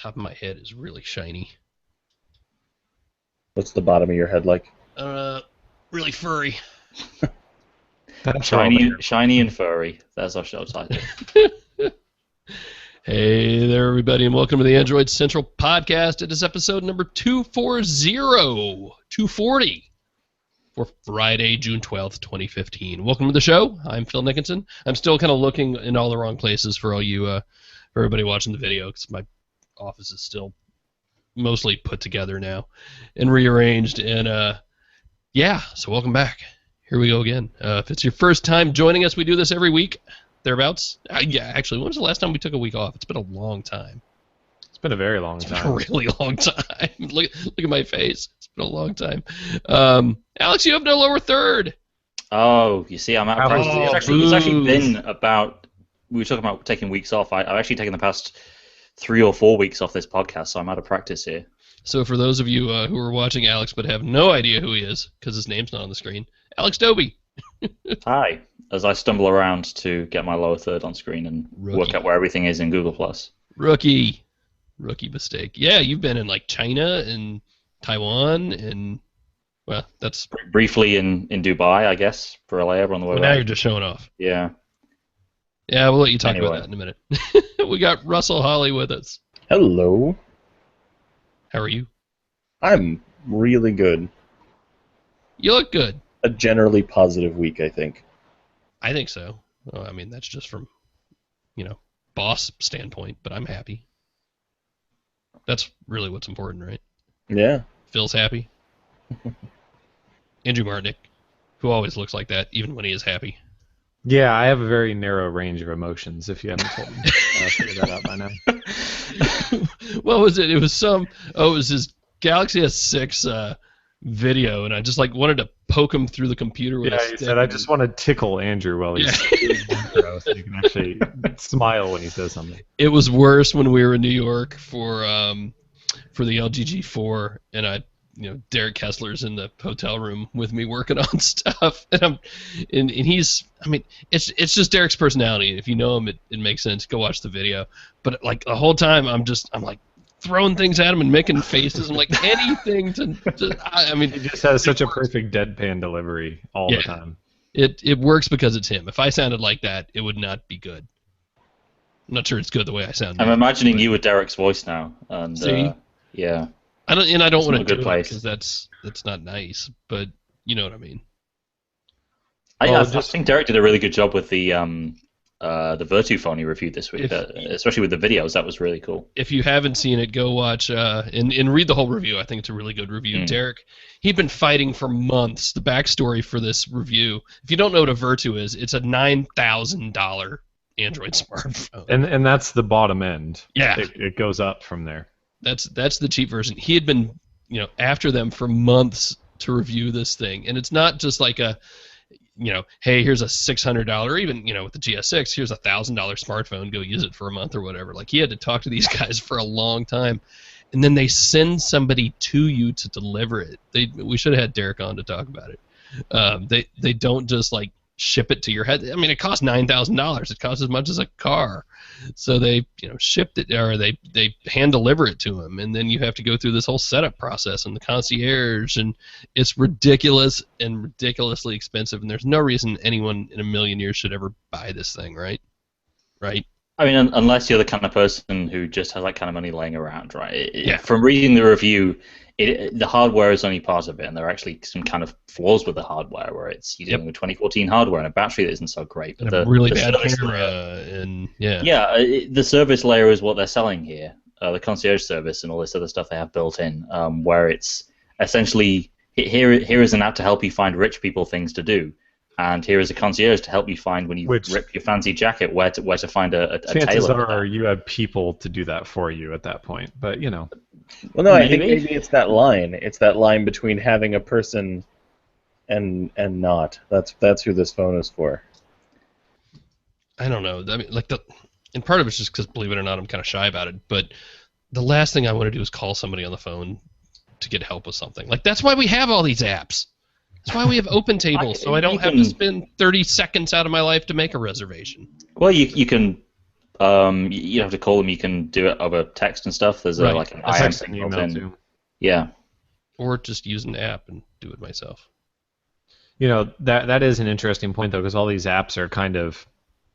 top of my head is really shiny. What's the bottom of your head like? Really furry. Shiny and furry. That's our show title. Hey there, everybody, and welcome to the Android Central Podcast. It is episode number 240 for Friday, June 12th, 2015. Welcome to the show. I'm Phil Nickinson. I'm still kind of looking in all the wrong places for all you, for everybody watching the video, because my office is still mostly put together now and rearranged. And yeah, so welcome back. Here we go again. If it's your first time joining us, we do this every week, thereabouts. Yeah, actually, when was the last time we took a week off? It's been a long time. It's been a very long It's time. been a really long time. Look at my face. It's been a long time. Alex, you have no lower third. Oh, you see, I'm out of practice. It's actually been about. We were talking about taking weeks off. I've actually taken the past 3 or 4 weeks off this podcast, so I'm out of practice here. So for those of you who are watching Alex but have no idea who he is, because his name's not on the screen, Alex Doby. Hi, as I stumble around to get my lower third on screen and work out where everything is in Google+. Rookie mistake. Yeah, you've been in like China and Taiwan and, well, that's... Briefly in Dubai, I guess, for a layover on the way back. Now you're just showing off. Yeah. Yeah, we'll let you talk about that in a minute. We got Russell Holly with us. Hello. How are you? I'm really good. You look good. A generally positive week, I think. I think so. Well, I mean, that's just from, boss standpoint, but I'm happy. That's really what's important, right? Yeah. Phil's happy. Andrew Martinick, who always looks like that, even when he is happy. Yeah, I have a very narrow range of emotions, if you haven't told me. I figured that out by now. What was it? It was his Galaxy S6 video, and I just wanted to poke him through the computer with a stick. He said, I just want to tickle Andrew while he's intro, so you can actually smile when he says something. It was worse when we were in New York for the LGG4, and Derek Kessler's in the hotel room with me working on stuff, and he's, it's just Derek's personality. If you know him, it makes sense. Go watch the video. But the whole time, I'm throwing things at him and making faces and anything to he just has such a perfect deadpan delivery all the time. It works because it's him. If I sounded like that, it would not be good. I'm not sure it's good the way I sound. I'm imagining you with Derek's voice now, and see? Yeah. I don't want to do it place because that's not nice, but you know what I mean. I think Derek did a really good job with the Virtu phone he reviewed this week, especially with the videos. That was really cool. If you haven't seen it, go watch and read the whole review. I think it's a really good review. Derek, he'd been fighting for months. The backstory for this review, if you don't know what a Virtu is, it's a $9,000 Android smartphone. And that's the bottom end. Yeah. It goes up from there. That's the cheap version. He had been, after them for months to review this thing, and it's not just like a, hey, here's a $600, or even, with the GS6, here's a $1,000 smartphone, go use it for a month or whatever. He had to talk to these guys for a long time, and then they send somebody to you to deliver it. We should have had Derek on to talk about it. They don't just ship it to your head. It costs $9,000. It costs as much as a car. So they, shipped it, or they hand deliver it to him, and then you have to go through this whole setup process and the concierge, and it's ridiculous and ridiculously expensive. And there's no reason anyone in a million years should ever buy this thing, right? Right. Unless you're the kind of person who just has that kind of money laying around, right? Yeah. From reading the review, the hardware is only part of it, and there are actually some kind of flaws with the hardware where you're dealing with 2014 hardware and a battery that isn't so great. But a really bad camera, and the service layer is what they're selling here, the concierge service and all this other stuff they have built in, where it's essentially here is an app to help you find rich people things to do. And here is a concierge to help you find when you rip your fancy jacket where to find a tailor. Chances are you have people to do that for you at that point, but Well, no, I think maybe it's that line. It's that line between having a person and not. That's who this phone is for. I don't know. And part of it's just because, believe it or not, I'm kind of shy about it. But the last thing I want to do is call somebody on the phone to get help with something. That's why we have all these apps. That's why we have OpenTable, so I don't have to spend 30 seconds out of my life to make a reservation. Well, you can You don't have to call them. You can do it over text and stuff. There's Right. like an That's IM Text thing and built email in. too. Yeah. Or just use an app and do it myself. You know, that is an interesting point though, because all these apps are kind of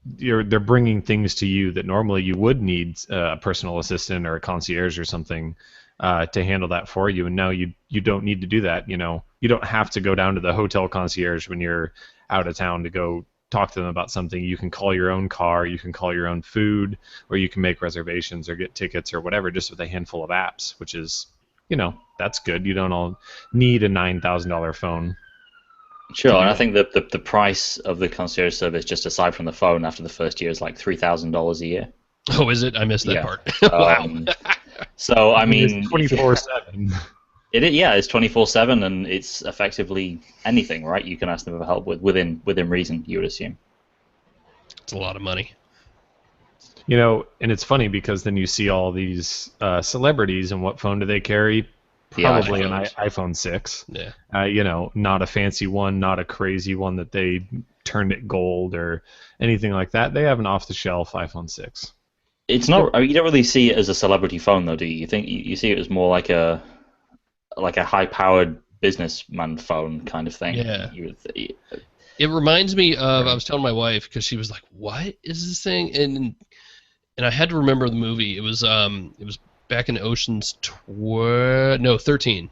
they're bringing things to you that normally you would need a personal assistant or a concierge or something to handle that for you, and now you don't need to do that. You know, you don't have to go down to the hotel concierge when you're out of town to go talk to them about something. You can call your own car, you can call your own food, or you can make reservations or get tickets or whatever just with a handful of apps, which is, you know, that's good. You don't all need a $9,000 phone. Sure, and I that. think that the price of the concierge service, just aside from the phone, after the first year, is like $3,000 a year. Oh, is it? I missed that Yeah. part. Wow. So I mean, 24/7. yeah, it's 24/7, and it's effectively anything, right? You can ask them for help within reason. You would assume. It's a lot of money. You know, and it's funny because then you see all these celebrities, and what phone do they carry? The Probably an iPhones. iPhone 6. Yeah. You know, not a fancy one, not a crazy one that they turned it gold or anything like that. They have an off-the-shelf iPhone 6. It's not. I mean, you don't really see it as a celebrity phone, though, do you? You think you see it as more like a high-powered businessman phone kind of thing. Yeah. You would It reminds me of, I was telling my wife because she was like, "What is this thing?" And I had to remember the movie. It was back in Ocean's 13.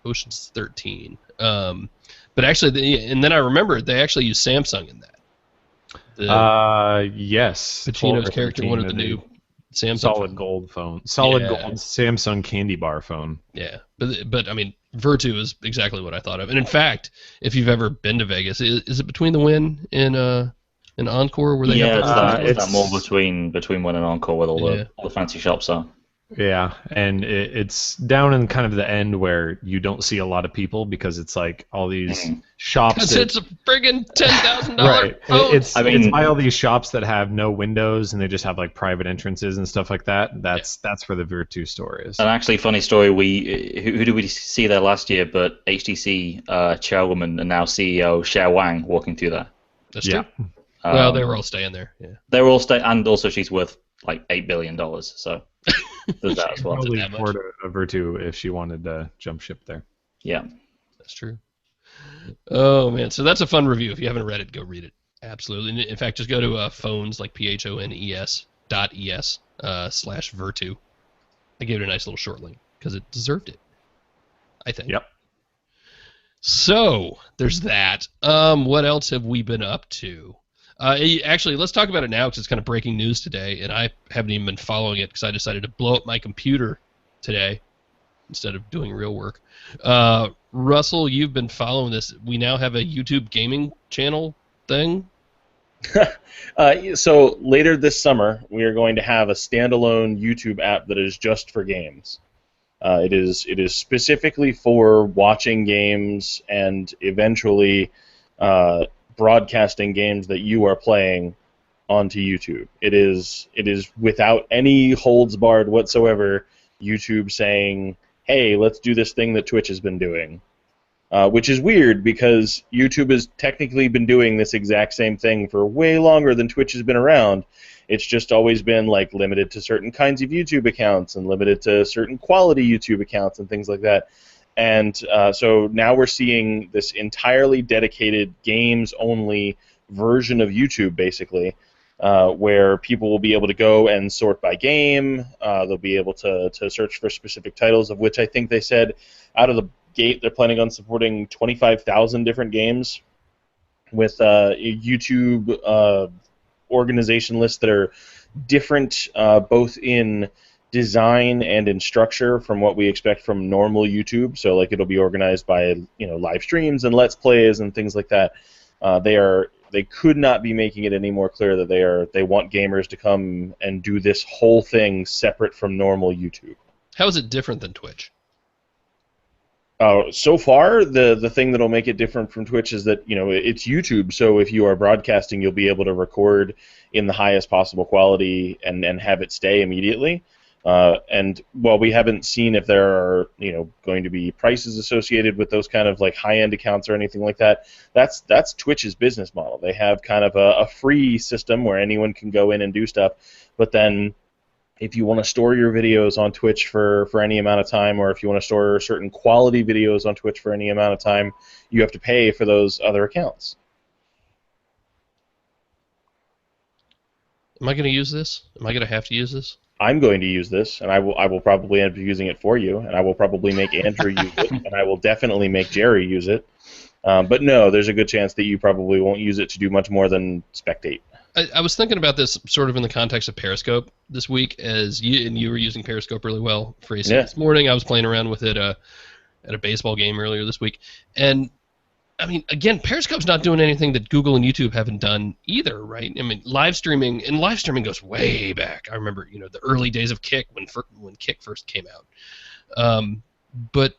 Ocean's 13. But actually, and then I remembered they actually used Samsung in that. Yes. Pacino's 12 or character 13 wanted the of new Samsung solid phone. gold phone. Solid Yeah. gold Samsung candy bar phone. Yeah, but I mean, Virtu is exactly what I thought of. And in fact, if you've ever been to Vegas, is it Between the Wynn in Encore where they yeah, have it's it's- that mall between Wynn and Encore where all the fancy shops are. Yeah, and it's down in kind of the end where you don't see a lot of people because it's like all these shops. Because that- it's a friggin' $10,000 right. phone. It's by all these shops that have no windows and they just have like private entrances and stuff like that. That's where the Virtu store is. And actually, funny story. Who did we see there last year? But HTC chairwoman and now CEO Xiao Wang walking through there. That's true. Yeah. Well, they were all staying there. Yeah. They were all and also she's worth like $8 billion. So there's that as well. Probably that much. afford a Virtu if she wanted to jump ship there. Yeah. That's true. Oh man, so that's a fun review. If you haven't read it, go read it. Absolutely. In fact, just go to phones like phones.es/Virtu. I gave it a nice little short link because it deserved it, I think. Yep. So there's that. What else have we been up to? Actually, let's talk about it now because it's kind of breaking news today, and I haven't even been following it because I decided to blow up my computer today instead of doing real work. Russell, you've been following this. We now have a YouTube gaming channel thing. So later this summer, we are going to have a standalone YouTube app that is just for games. It is specifically for watching games and eventually broadcasting games that you are playing onto YouTube. It is without any holds barred whatsoever. YouTube saying, "Hey, let's do this thing that Twitch has been doing," which is weird because YouTube has technically been doing this exact same thing for way longer than Twitch has been around. It's just always been like limited to certain kinds of YouTube accounts and limited to certain quality YouTube accounts and things like that. And so now we're seeing this entirely dedicated games-only version of YouTube, basically, where people will be able to go and sort by game. They'll be able to search for specific titles, of which I think they said out of the gate they're planning on supporting 25,000 different games with YouTube organization lists that are different both in design and in structure from what we expect from normal YouTube. So like it'll be organized by live streams and let's plays and things like that. They could not be making it any more clear that they want gamers to come and do this whole thing separate from normal YouTube. How is it different than Twitch? So far, the thing that'll make it different from Twitch is that it's YouTube. So if you are broadcasting, you'll be able to record in the highest possible quality and have it stay immediately. And while we haven't seen if there are, going to be prices associated with those kind of like high-end accounts or anything like that, that's Twitch's business model. They have kind of a free system where anyone can go in and do stuff, but then if you want to store your videos on Twitch for any amount of time, or if you want to store certain quality videos on Twitch for any amount of time, you have to pay for those other accounts. Am I going to use this? Am I going to have to use this? I'm going to use this, and I will probably end up using it for you, and I will probably make Andrew use it, and I will definitely make Jerry use it. But no, there's a good chance that you probably won't use it to do much more than spectate. I was thinking about this sort of in the context of Periscope this week, and you were using Periscope really well for AC this morning. I was playing around with it at a baseball game earlier this week, and I mean, again, Periscope's not doing anything that Google and YouTube haven't done either, right? I mean, live streaming goes way back. I remember, the early days of Kick when Kick first came out. But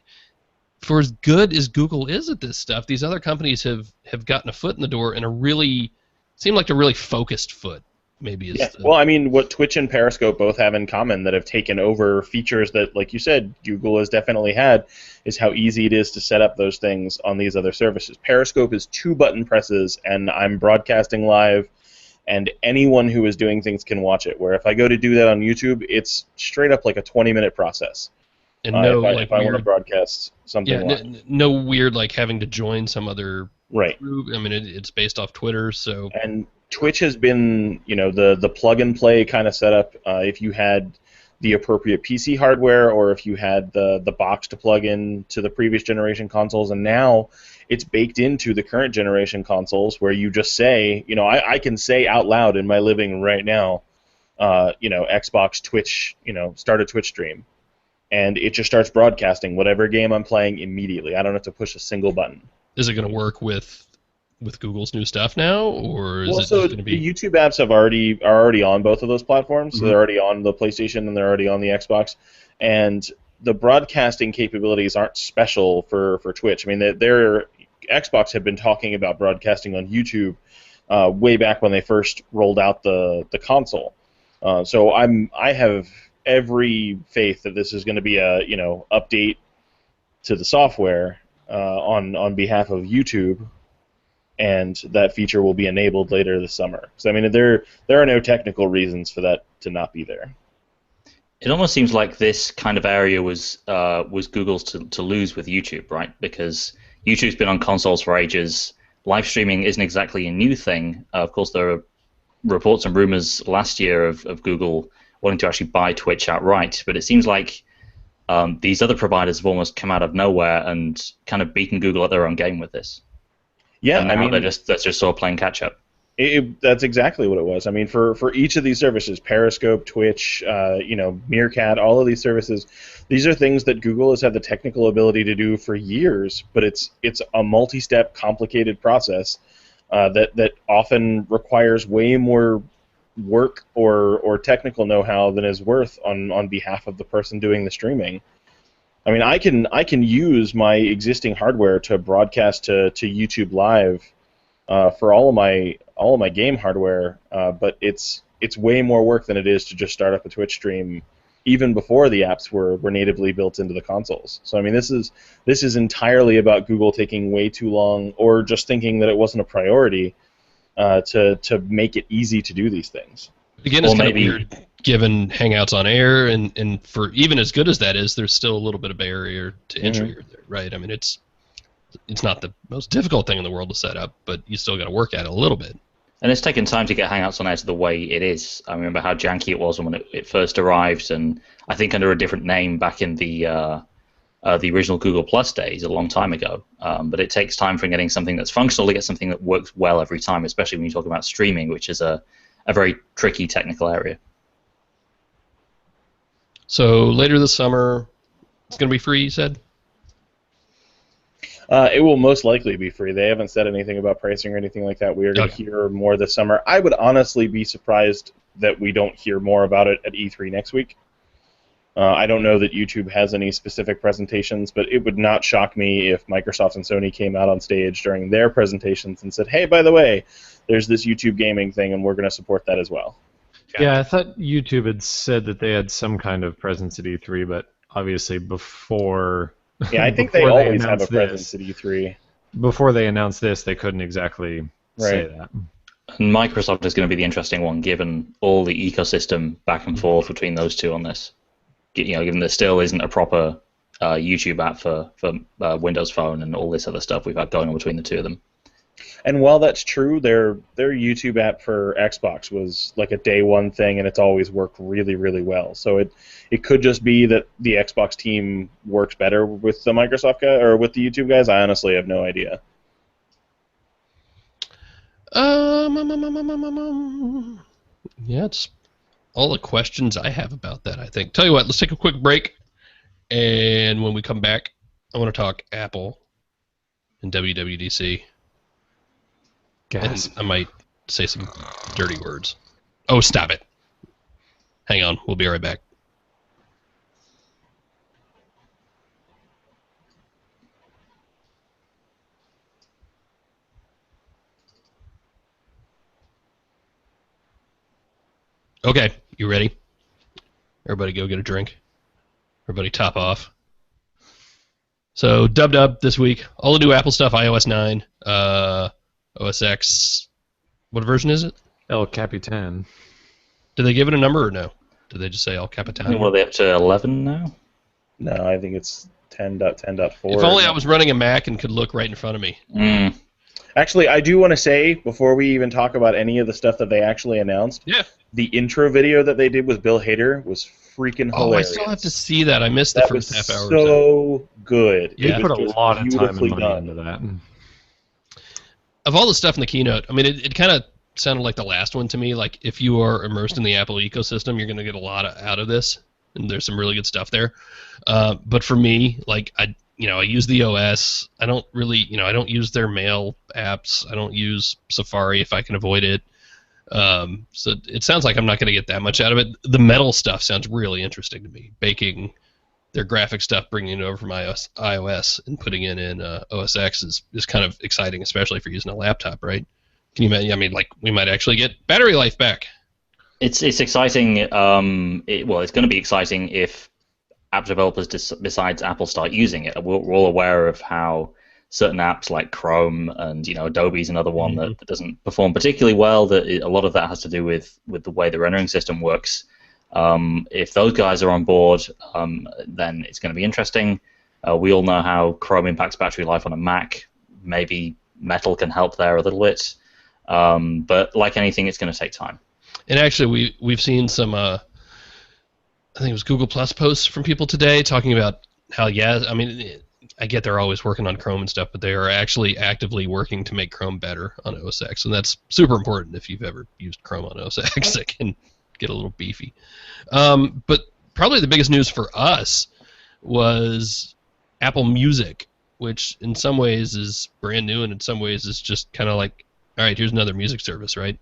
for as good as Google is at this stuff, these other companies have gotten a foot in the door and seem like a really focused foot. Maybe Well, I mean, what Twitch and Periscope both have in common that have taken over features that, like you said, Google has definitely had, is how easy it is to set up those things on these other services. Periscope is 2 button presses, and I'm broadcasting live, and anyone who is doing things can watch it. Where if I go to do that on YouTube, it's straight up like a 20-minute process. And if I want to broadcast something live. No weird like having to join some other group. I mean, it's based off Twitter, so. And Twitch has been, the plug-and-play kind of setup. If you had the appropriate PC hardware, or if you had the box to plug in to the previous generation consoles, and now it's baked into the current generation consoles, where you just say, I can say out loud in my living room right now, Xbox Twitch, start a Twitch stream, and it just starts broadcasting whatever game I'm playing immediately. I don't have to push a single button. Is it going to work with Google's new stuff now, or is it going to be? The YouTube apps are already on both of those platforms. So they're already on the PlayStation and they're already on the Xbox, and the broadcasting capabilities aren't special for Twitch. I mean, their Xbox had been talking about broadcasting on YouTube way back when they first rolled out the console. So I have every faith that this is going to be a update to the software on behalf of YouTube, and that feature will be enabled later this summer. So I mean, there are no technical reasons for that to not be there. It almost seems like this kind of area was Google's to lose with YouTube, right? Because YouTube's been on consoles for ages. Live streaming isn't exactly a new thing. Of course, there are reports and rumors last year of Google wanting to actually buy Twitch outright, but it seems like these other providers have almost come out of nowhere and kind of beaten Google at their own game with this. Yeah, and now they're just sort of playing catch up. That's exactly what it was. I mean, for each of these services, Periscope, Twitch, Meerkat, all of these services, these are things that Google has had the technical ability to do for years, but it's a multi-step, complicated process that often requires way more work or technical know-how than is worth on behalf of the person doing the streaming. I mean, I can use my existing hardware to broadcast to YouTube Live for all of my game hardware, but it's way more work than it is to just start up a Twitch stream, even before the apps were natively built into the consoles. So I mean, this is entirely about Google taking way too long, or just thinking that it wasn't a priority to make it easy to do these things. Again, it's kind of weird, given Hangouts on Air, and for even as good as that is, there's still a little bit of barrier to entry, right? I mean, it's not the most difficult thing in the world to set up, but you still got to work at it a little bit. And it's taken time to get Hangouts on Air to the way it is. I remember how janky it was when it first arrived, and I think under a different name back in the original Google Plus days a long time ago. But it takes time for getting something that's functional to get something that works well every time, especially when you talk about streaming, which is a very tricky technical area. So later this summer, it's going to be free, you said? It will most likely be free. They haven't said anything about pricing or anything like that. We are going to hear more this summer. I would honestly be surprised that we don't hear more about it at E3 next week. I don't know that YouTube has any specific presentations, but it would not shock me if Microsoft and Sony came out on stage during their presentations and said, hey, by the way, there's this YouTube gaming thing, and we're going to support that as well. Yeah, I thought YouTube had said that they had some kind of presence at E3, but obviously before. Yeah, I think they before always have a announced presence this, at E3. Before they announced this, they couldn't exactly say Right. that. And Microsoft is going to be the interesting one, given all the ecosystem back and forth between those two on this. Given there still isn't a proper YouTube app for Windows Phone and all this other stuff we've had going on between the two of them. And while that's true, their YouTube app for Xbox was like a day one thing, and it's always worked really, really well. So it could just be that the Xbox team works better with the Microsoft guy or with the YouTube guys. I honestly have no idea. Yeah, it's all the questions I have about that, I think. Tell you what, let's take a quick break, and when we come back, I want to talk Apple and WWDC. Gas. And I might say some dirty words. Oh, stop it. Hang on, we'll be right back. Okay, you ready? Everybody go get a drink. Everybody top off. So, dub this week. All the new Apple stuff, iOS 9, OS X. What version is it? El Capitan. Did they give it a number or no? Did they just say El I think Capitan? what are they up to 11 now? No, I think it's 10.10.4. If only I was running a Mac and could look right in front of me. Mm. Actually, I do want to say, before we even talk about any of the stuff that they actually announced, Yeah. the intro video that they did with Bill Hader was freaking Oh, hilarious. I still have to see that. I missed the That first was half hour. so good. Yeah. It They put was a just lot of time and beautifully money done. into that. Of all the stuff in the keynote, I mean, it kind of sounded like the last one to me. Like, if you are immersed in the Apple ecosystem, you're going to get a lot out of this, and there's some really good stuff there. But for me, like, I use the OS. I don't really, I don't use their mail apps. I don't use Safari if I can avoid it. So it sounds like I'm not going to get that much out of it. The metal stuff sounds really interesting to me. Baking their graphic stuff, bringing it over from iOS and putting it in OS X is kind of exciting, especially if you're using a laptop, right? Can you imagine? I mean, like, we might actually get battery life back. It's exciting. It's going to be exciting if app developers besides Apple start using it. We're all aware of how certain apps like Chrome and Adobe's another one that doesn't perform particularly well. A lot of that has to do with the way the rendering system works. If those guys are on board, then it's going to be interesting. We all know how Chrome impacts battery life on a Mac. Maybe Metal can help there a little bit. But like anything, it's going to take time. And actually, we've seen some, I think it was Google Plus posts from people today talking about how, I mean, I get they're always working on Chrome and stuff, but they are actually actively working to make Chrome better on OS X, and that's super important if you've ever used Chrome on OS X. It can get a little beefy. But probably the biggest news for us was Apple Music, which in some ways is brand new, and in some ways is just kind of like, all right, here's another music service, right?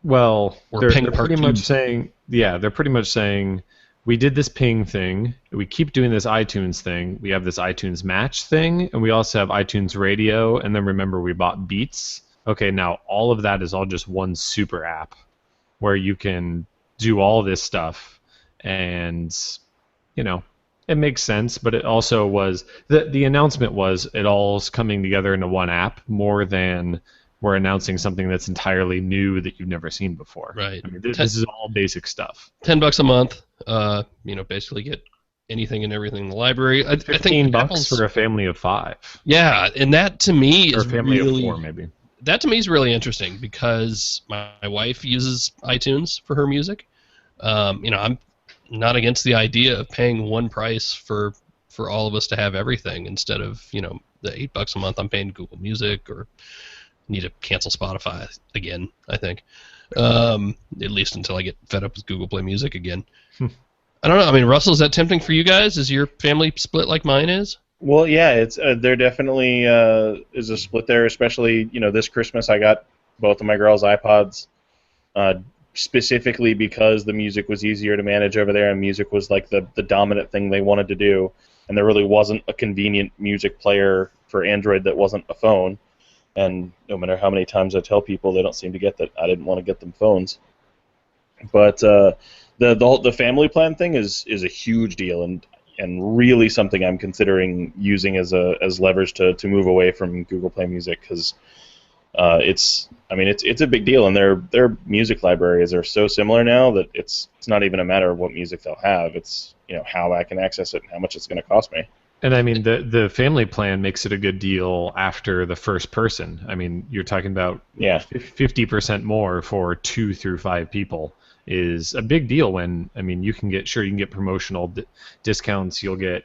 Well, Or they're Ping pretty Part much 2. saying, they're pretty much saying, we did this Ping thing, we keep doing this iTunes thing, we have this iTunes Match thing, and we also have iTunes Radio, and then remember we bought Beats. Okay, now all of that is all just one super app where you can do all this stuff, and, it makes sense, but it also was, the announcement was it all's coming together into one app more than we're announcing something that's entirely new that you've never seen before. Right. I mean, this is all basic stuff. $10 a month. Basically get anything and everything in the library. I think $15 Apple's, for a family of 5. Yeah, and that to me Or is a family really of 4, maybe. that to me is really interesting because my wife uses iTunes for her music. I'm not against the idea of paying one price for all of us to have everything instead of the $8 a month I'm paying Google Music, or need to cancel Spotify again, I think. At least until I get fed up with Google Play Music again. I don't know. I mean, Russell, is that tempting for you guys? Is your family split like mine is? Well, yeah, it's there definitely is a split there. Especially this Christmas, I got both of my girls' iPods, specifically because the music was easier to manage over there, and music was like the dominant thing they wanted to do, and there really wasn't a convenient music player for Android that wasn't a phone. And no matter how many times I tell people, they don't seem to get that I didn't want to get them phones. But the family plan thing is a huge deal, and really something I'm considering using as leverage to move away from Google Play Music, because it's a big deal, and their music libraries are so similar now that it's not even a matter of what music they'll have. It's how I can access it and how much it's going to cost me. And I mean, the family plan makes it a good deal after the first person. I mean, you're talking about 50% more for 2 through 5 people is a big deal. When you can get promotional discounts. You'll get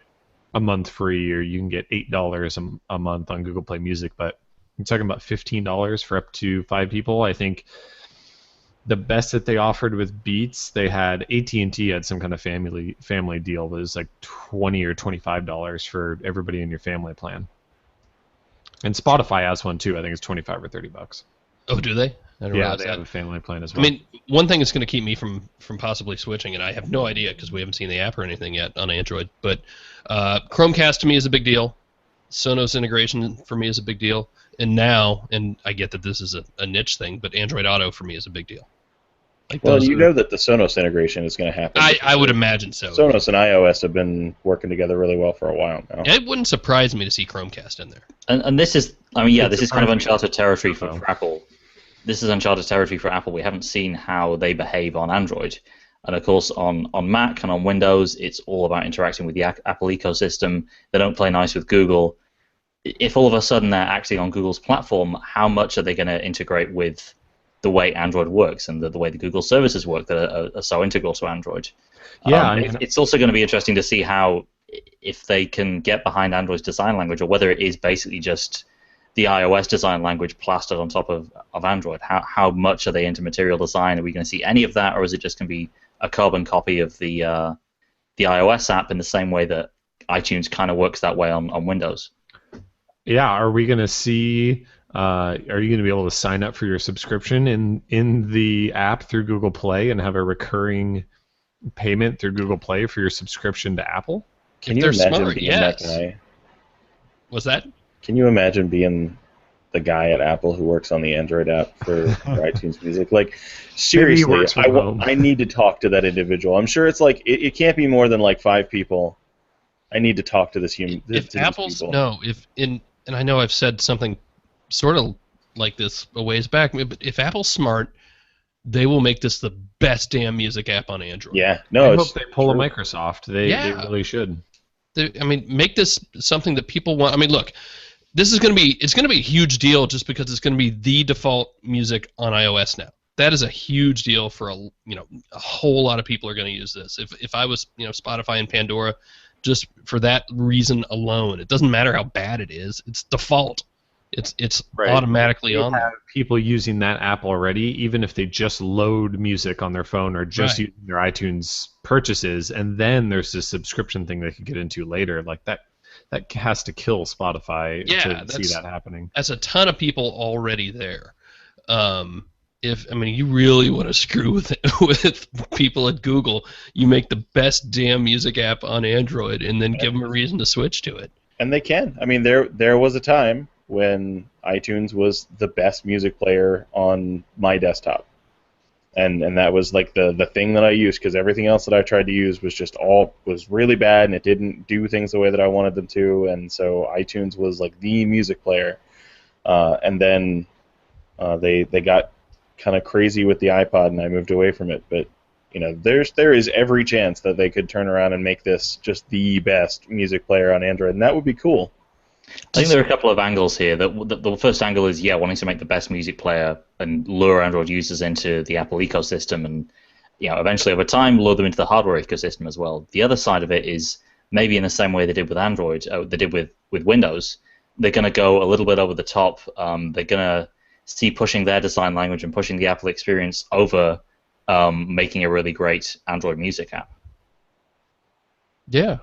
a month free, or you can get $8 a month on Google Play Music. But you're talking about $15 for up to 5 people. I think the best that they offered with Beats, they had AT&T had some kind of family deal that was like $20 or $25 for everybody in your family plan. And Spotify has one too. I think it's $25 or $30. Oh, do they? I don't yeah, they have a family plan as well. I mean, one thing that's going to keep me from possibly switching, and I have no idea because we haven't seen the app or anything yet on Android, but Chromecast to me is a big deal. Sonos integration for me is a big deal. And now, and I get that this is a niche thing, but Android Auto for me is a big deal. Like well, you know that the Sonos integration is going to happen. I would imagine so. Sonos and iOS have been working together really well for a while now. It wouldn't surprise me to see Chromecast in there. And this is, this is kind of uncharted territory for Apple. This is uncharted territory for Apple. We haven't seen how they behave on Android. And of course, on Mac and on Windows, it's all about interacting with the Apple ecosystem. They don't play nice with Google. If all of a sudden they're acting on Google's platform, how much are they going to integrate with the way Android works and the way the Google services work that are so integral to Android? Yeah, it's also going to be interesting to see how, if they can get behind Android's design language, or whether it is basically just the iOS design language plastered on top of Android. How much are they into material design? Are we going to see any of that, or is it just going to be a carbon copy of the iOS app in the same way that iTunes kind of works that way on Windows? Yeah, are we going to see? Are you going to be able to sign up for your subscription in the app through Google Play and have a recurring payment through Google Play for your subscription to Apple? Can you imagine being that guy? What's that? Can you imagine being the guy at Apple who works on the Android app for iTunes Music? Like, seriously, I need to talk to that individual. I'm sure it's like it can't be more than like 5 people. I need to talk to this human. If Apple's and I know I've said something sort of like this a ways back, but if Apple's smart, they will make this the best damn music app on Android. Yeah, no, I hope they pull a Microsoft. They really should. Make this something that people want. I mean, look, this is going to be a huge deal just because it's going to be the default music on iOS now. That is a huge deal for a whole lot of people are going to use this. If I was Spotify and Pandora, just for that reason alone, it doesn't matter how bad it is. It's default. It's automatically on there. People using that app already, even if they just load music on their phone or just using their iTunes purchases, and then there's this subscription thing they could get into later. Like that has to kill Spotify to see that happening. That's a ton of people already there. You really want to screw with people at Google, you make the best damn music app on Android, and then give them a reason to switch to it. And they can. I mean, there was a time when iTunes was the best music player on my desktop, and that was like the thing that I used, because everything else that I tried to use was really bad, and it didn't do things the way that I wanted them to, and so iTunes was like the music player. And then they got kind of crazy with the iPod, and I moved away from it. But there is every chance that they could turn around and make this just the best music player on Android, and that would be cool. I think there are a couple of angles here. The first angle is wanting to make the best music player and lure Android users into the Apple ecosystem, and eventually over time lure them into the hardware ecosystem as well. The other side of it is maybe in the same way they did with Android, they did with Windows. They're going to go a little bit over the top. They're going to see pushing their design language and pushing the Apple experience over making a really great Android music app. Yeah.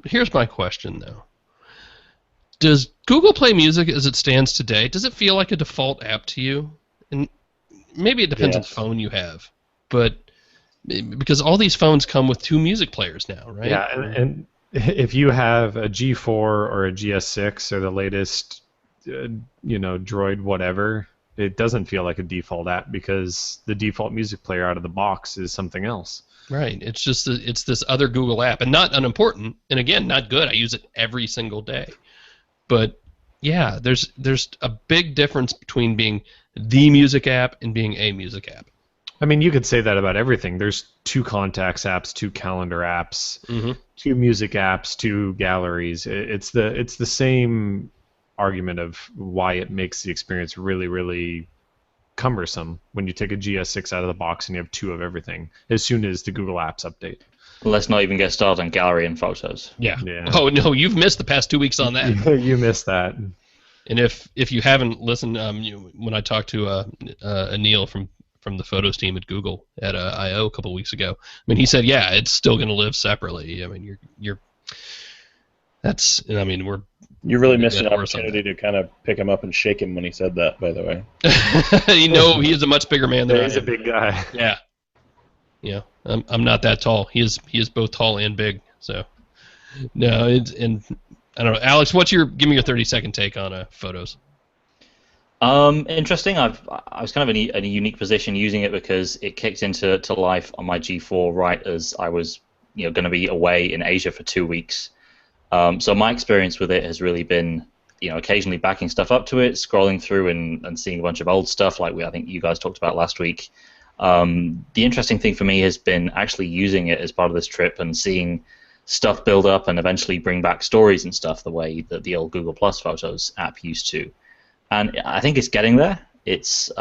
Here's my question, though. Does Google Play Music, as it stands today, does it feel like a default app to you? And maybe it depends on the phone you have, but because all these phones come with 2 music players now, right? Yeah, and if you have a G4 or a GS6 or the latest, Droid whatever, it doesn't feel like a default app because the default music player out of the box is something else. Right. It's just it's this other Google app, and not unimportant, and again, not good. I use it every single day. But yeah, there's a big difference between being the music app and being a music app. I mean, you could say that about everything. There's 2 contacts apps, 2 calendar apps, 2 music apps, 2 galleries. It's the same argument of why it makes the experience really, really cumbersome when you take a GS6 out of the box and you have 2 of everything as soon as the Google Apps update. Let's not even get started on gallery and photos. Yeah. Oh no, you've missed the past 2 weeks on that. You missed that. And if you haven't listened, when I talked to Anil from the photos team at Google at I/O a couple of weeks ago, I mean, he said, yeah, it's still going to live separately. I mean, You really missed an opportunity to kind of pick him up and shake him when he said that, by the way. He is a much bigger man than I am. He's a big guy. Yeah. Yeah. I'm not that tall. He is both tall and big. So, no, and I don't know, Alex. Give me your 30-second take on photos. Interesting. I was kind of in a unique position using it because it kicked into life on my G4 right as I was going to be away in Asia for 2 weeks. So my experience with it has really been, occasionally backing stuff up to it, scrolling through and seeing a bunch of old stuff like I think you guys talked about last week. The interesting thing for me has been actually using it as part of this trip and seeing stuff build up and eventually bring back stories and stuff the way that the old Google Plus Photos app used to. And I think it's getting there. It's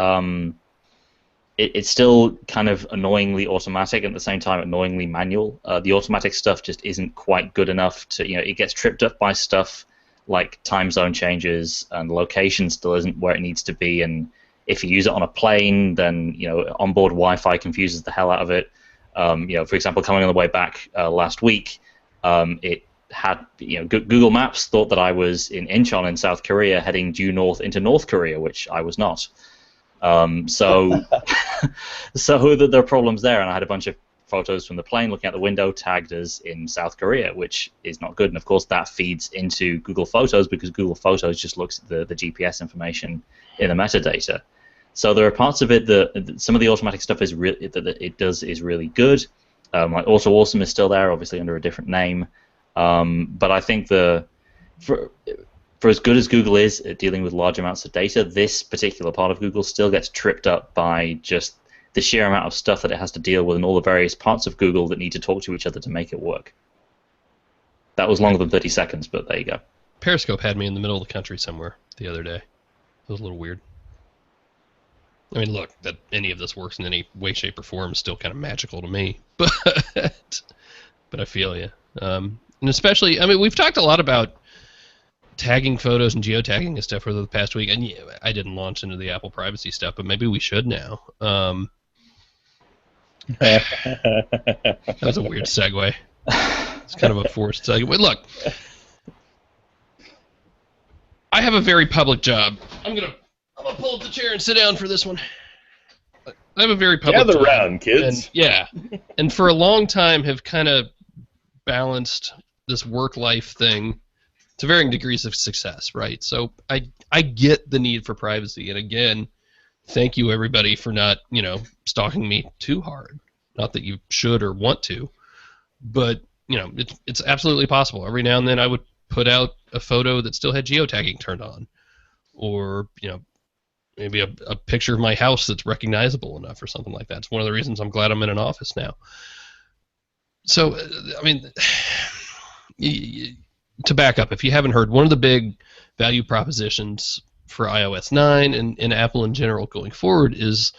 still kind of annoyingly automatic and at the same time annoyingly manual. The automatic stuff just isn't quite good enough to, it gets tripped up by stuff like time zone changes and location still isn't where it needs to be. And if you use it on a plane, then, onboard Wi-Fi confuses the hell out of it. For example, coming on the way back last week, it had, Google Maps thought that I was in Incheon in South Korea heading due north into North Korea, which I was not. So there are problems there, and I had a bunch of photos from the plane looking out the window tagged as in South Korea, which is not good. And of course, that feeds into Google Photos because Google Photos just looks at the GPS information in the metadata. So there are parts of it that some of the automatic stuff is that it does is really good. Like Auto Awesome is still there, obviously under a different name. But I think for as good as Google is at dealing with large amounts of data, this particular part of Google still gets tripped up by just the sheer amount of stuff that it has to deal with and all the various parts of Google that need to talk to each other to make it work. That was longer than 30 seconds, but there you go. Periscope had me in the middle of the country somewhere the other day. It was a little weird. I mean, look, that any of this works in any way, shape, or form is still kind of magical to me. But I feel you. And especially, I mean, we've talked a lot about tagging photos and geotagging and stuff over the past week. And yeah, I didn't launch into the Apple privacy stuff, but maybe we should now. That was a weird segue. It's kind of a forced segue. Look, I have a very public job. I'm gonna pull up the chair and sit down for this one. I have a very public Gather job. round, kids. And for a long time have kind of balanced this work-life thing to varying degrees of success, right? So I get the need for privacy, and again, thank you everybody for not, stalking me too hard. Not that you should or want to, but it's absolutely possible. Every now and then I would put out a photo that still had geotagging turned on, or maybe a picture of my house that's recognizable enough or something like that. It's one of the reasons I'm glad I'm in an office now. So, I mean, to back up, if you haven't heard, one of the big value propositions for iOS 9 and Apple in general going forward is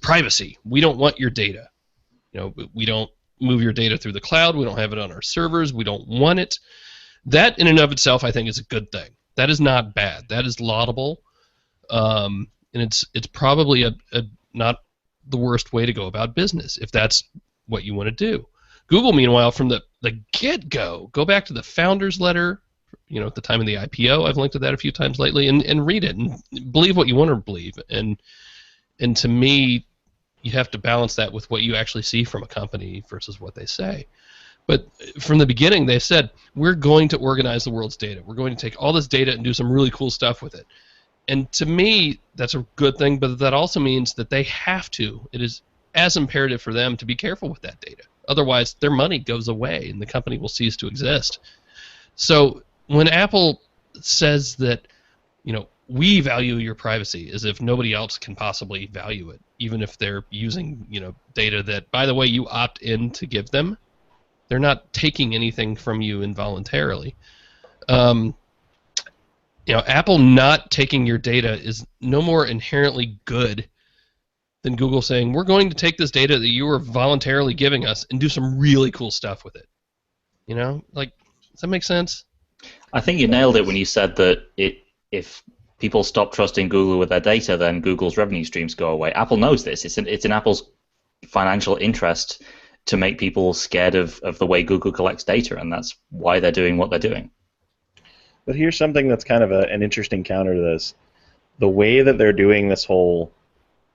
privacy. We don't want your data. We don't move your data through the cloud. We don't have it on our servers. We don't want it. That in and of itself, I think, is a good thing. That is not bad. That is laudable, and it's probably a not the worst way to go about business if that's what you want to do. Google, meanwhile, from the get-go, go back to the founder's letter, at the time of the IPO. I've linked to that a few times lately, and read it and believe what you want to believe. And to me, you have to balance that with what you actually see from a company versus what they say. But from the beginning, they said, we're going to organize the world's data. We're going to take all this data and do some really cool stuff with it. And to me, that's a good thing, but that also means that they have to. It is as imperative for them to be careful with that data. Otherwise, their money goes away and the company will cease to exist. So when Apple says that, we value your privacy, as if nobody else can possibly value it, even if they're using, data that, by the way, you opt in to give them. They're not taking anything from you involuntarily. Apple not taking your data is no more inherently good than Google saying, we're going to take this data that you are voluntarily giving us and do some really cool stuff with it. Does that make sense? I think you nailed it when you said that if people stop trusting Google with their data, then Google's revenue streams go away. Apple knows this. It's in Apple's financial interest to make people scared of the way Google collects data, and that's why they're doing what they're doing. But here's something that's kind of an interesting counter to this. The way that they're doing this whole,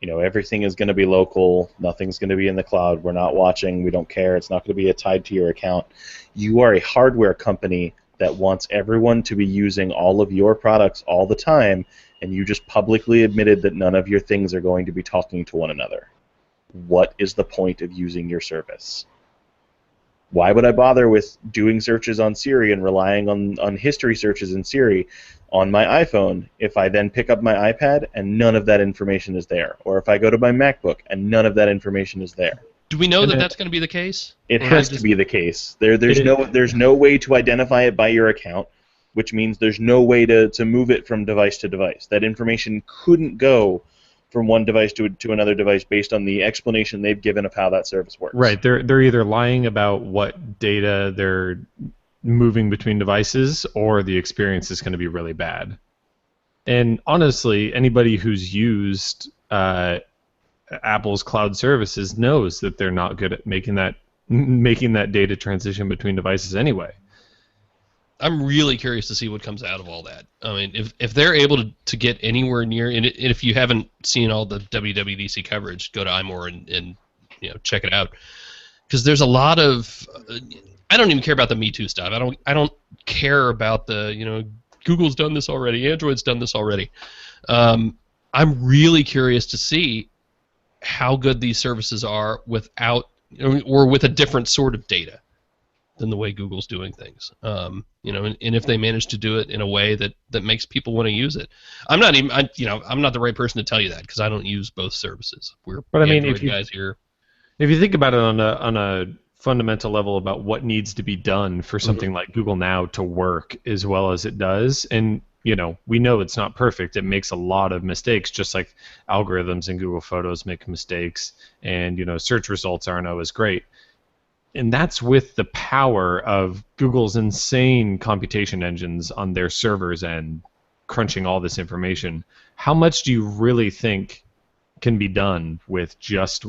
everything is going to be local, nothing's going to be in the cloud, we're not watching, we don't care, it's not going to be tied to your account. You are a hardware company that wants everyone to be using all of your products all the time, and you just publicly admitted that none of your things are going to be talking to one another. What is the point of using your service? Why would I bother with doing searches on Siri and relying on history searches in Siri on my iPhone if I then pick up my iPad and none of that information is there? Or if I go to my MacBook and none of that information is there? Do we know that that's going to be the case? It has to be the case. There's no way to identify it by your account, which means there's no way to move it from device to device. That information couldn't go from one device to another device based on the explanation they've given of how that service works. Right. They're either lying about what data they're moving between devices, or the experience is going to be really bad. And honestly, anybody who's used Apple's cloud services knows that they're not good at making that data transition between devices anyway. I'm really curious to see what comes out of all that. I mean, if they're able to get anywhere near, and if you haven't seen all the WWDC coverage, go to iMore and check it out, because there's a lot of. I don't even care about the Me Too stuff. I don't care about the Google's done this already, Android's done this already. I'm really curious to see how good these services are without or with a different sort of data than the way Google's doing things. And if they manage to do it in a way that makes people want to use it. I'm not the right person to tell you that, because I don't use both services. But I mean, Android guys here. If you think about it on a fundamental level about what needs to be done for something like Google Now to work as well as it does, and we know it's not perfect. It makes a lot of mistakes, just like algorithms in Google Photos make mistakes, and search results aren't always great. And that's with the power of Google's insane computation engines on their servers and crunching all this information. How much do you really think can be done with just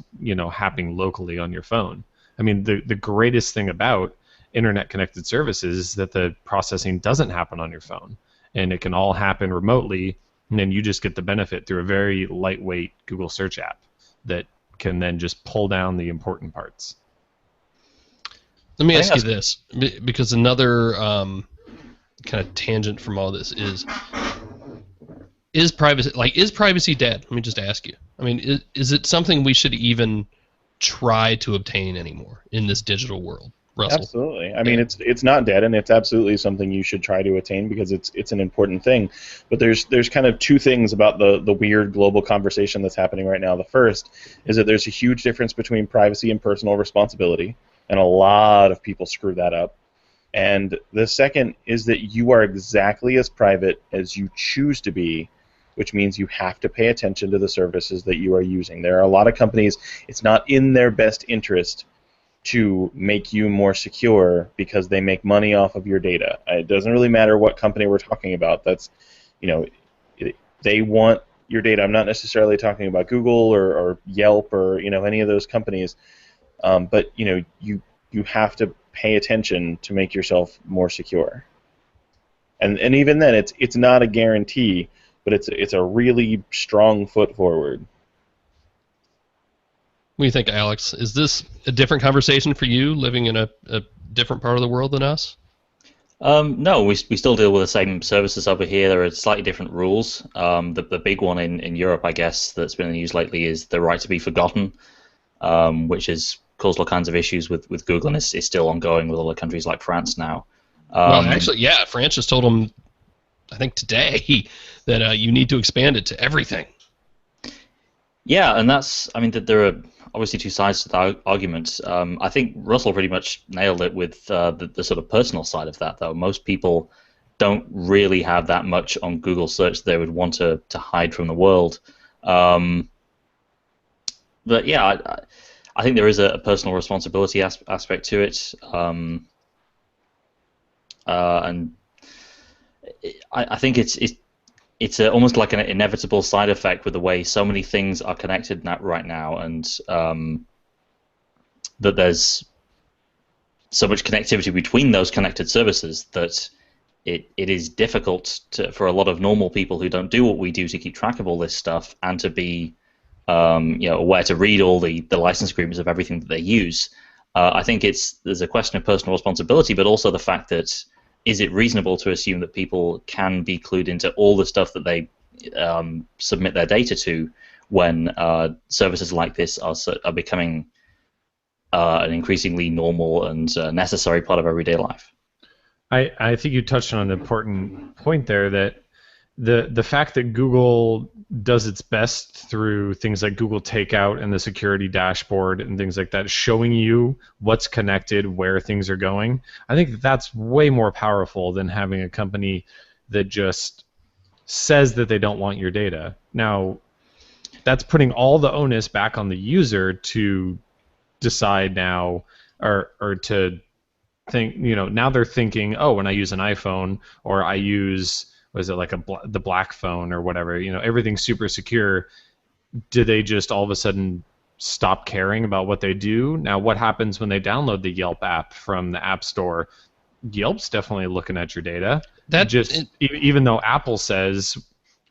happening locally on your phone? I mean, the greatest thing about internet-connected services is that the processing doesn't happen on your phone, and it can all happen remotely, and then you just get the benefit through a very lightweight Google search app that can then just pull down the important parts. Let me ask you this, because another kind of tangent from all this is privacy dead? Let me just ask you. I mean, is it something we should even try to obtain anymore in this digital world? Russell? Absolutely. I mean, it's not dead, and it's absolutely something you should try to attain, because it's an important thing. But there's kind of two things about the weird global conversation that's happening right now. The first is that there's a huge difference between privacy and personal responsibility, and a lot of people screw that up. And the second is that you are exactly as private as you choose to be, which means you have to pay attention to the services that you are using. There are a lot of companies, it's not in their best interest to make you more secure because they make money off of your data. It doesn't really matter what company we're talking about. That's, they want your data. I'm not necessarily talking about Google or Yelp or any of those companies, but you have to pay attention to make yourself more secure. And even then, it's not a guarantee, but it's a really strong foot forward. What do you think, Alex? Is this a different conversation for you, living in a different part of the world than us? No, we still deal with the same services over here. There are slightly different rules. The big one in Europe, I guess, that's been in the news lately is the right to be forgotten, which has caused all kinds of issues with Google, and is still ongoing with other countries like France now. Well, actually, yeah, France just told them, I think today, that you need to expand it to everything. Yeah, and I mean, that there are obviously two sides to the argument. I think Russell pretty much nailed it with the sort of personal side of that, though. Most people don't really have that much on Google search they would want to hide from the world. But yeah, I think there is a personal responsibility aspect to it. And I think it's almost like an inevitable side effect with the way so many things are connected right now, and that there's so much connectivity between those connected services that it is difficult for a lot of normal people who don't do what we do to keep track of all this stuff and to be aware to read all the license agreements of everything that they use. I think there's a question of personal responsibility, but also the fact that is it reasonable to assume that people can be clued into all the stuff that they submit their data to when services like this are becoming an increasingly normal and necessary part of everyday life? I think you touched on an important point there, that the fact that Google does its best through things like Google Takeout and the security dashboard and things like that, showing you what's connected, where things are going, I think that's way more powerful than having a company that just says that they don't want your data. Now, that's putting all the onus back on the user to decide now, or to think, now they're thinking, oh, when I use an iPhone or I use, was it like the black phone or whatever, everything's super secure. Do they just all of a sudden stop caring about what they do? Now, what happens when they download the Yelp app from the App Store? Yelp's definitely looking at your data. Even though Apple says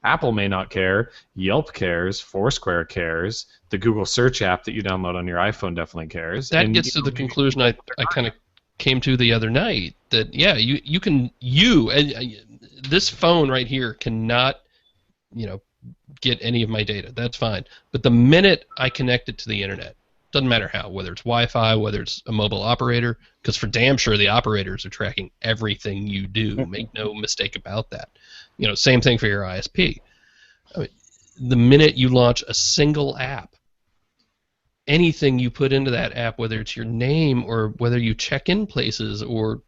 Apple may not care, Yelp cares, Foursquare cares, the Google search app that you download on your iPhone definitely cares. That gets to the conclusion I kind of came to the other night, that yeah, this phone right here cannot, get any of my data. That's fine. But the minute I connect it to the internet, doesn't matter how, whether it's Wi-Fi, whether it's a mobile operator, because for damn sure the operators are tracking everything you do. Make no mistake about that. Same thing for your ISP. I mean, the minute you launch a single app, anything you put into that app, whether it's your name or whether you check in places or,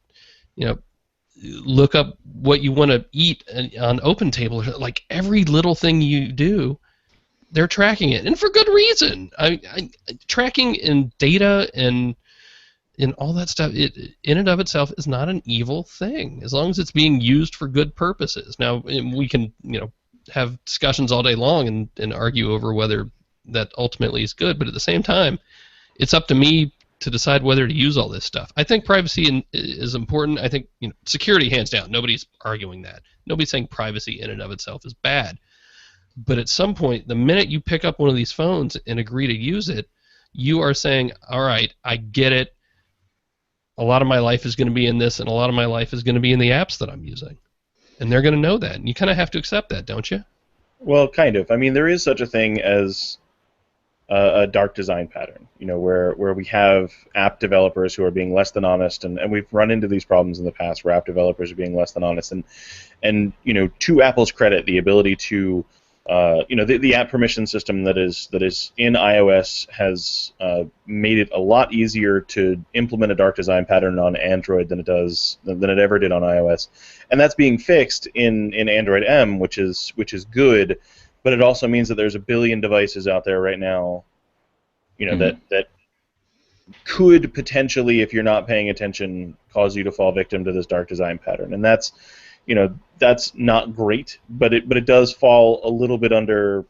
look up what you want to eat on OpenTable, like every little thing you do, they're tracking it, and for good reason. Tracking in data and in all that stuff, it in and of itself is not an evil thing, as long as it's being used for good purposes. Now, we can have discussions all day long and argue over whether that ultimately is good, but at the same time, it's up to me to decide whether to use all this stuff. I think privacy is important. I think security, hands down. Nobody's arguing that. Nobody's saying privacy in and of itself is bad. But at some point, the minute you pick up one of these phones and agree to use it, you are saying, all right, I get it. A lot of my life is going to be in this, and a lot of my life is going to be in the apps that I'm using. And they're going to know that. And you kind of have to accept that, don't you? Well, kind of. I mean, there is such a thing as a dark design pattern, where we have app developers who are being less than honest, and we've run into these problems in the past where app developers are being less than honest, and to Apple's credit, the ability to the app permission system that is in iOS has made it a lot easier to implement a dark design pattern on Android than it ever did on iOS, and that's being fixed in Android M, which is good. But it also means that there's a billion devices out there right now, that could potentially, if you're not paying attention, cause you to fall victim to this dark design pattern. And that's not great, but it does fall a little bit under,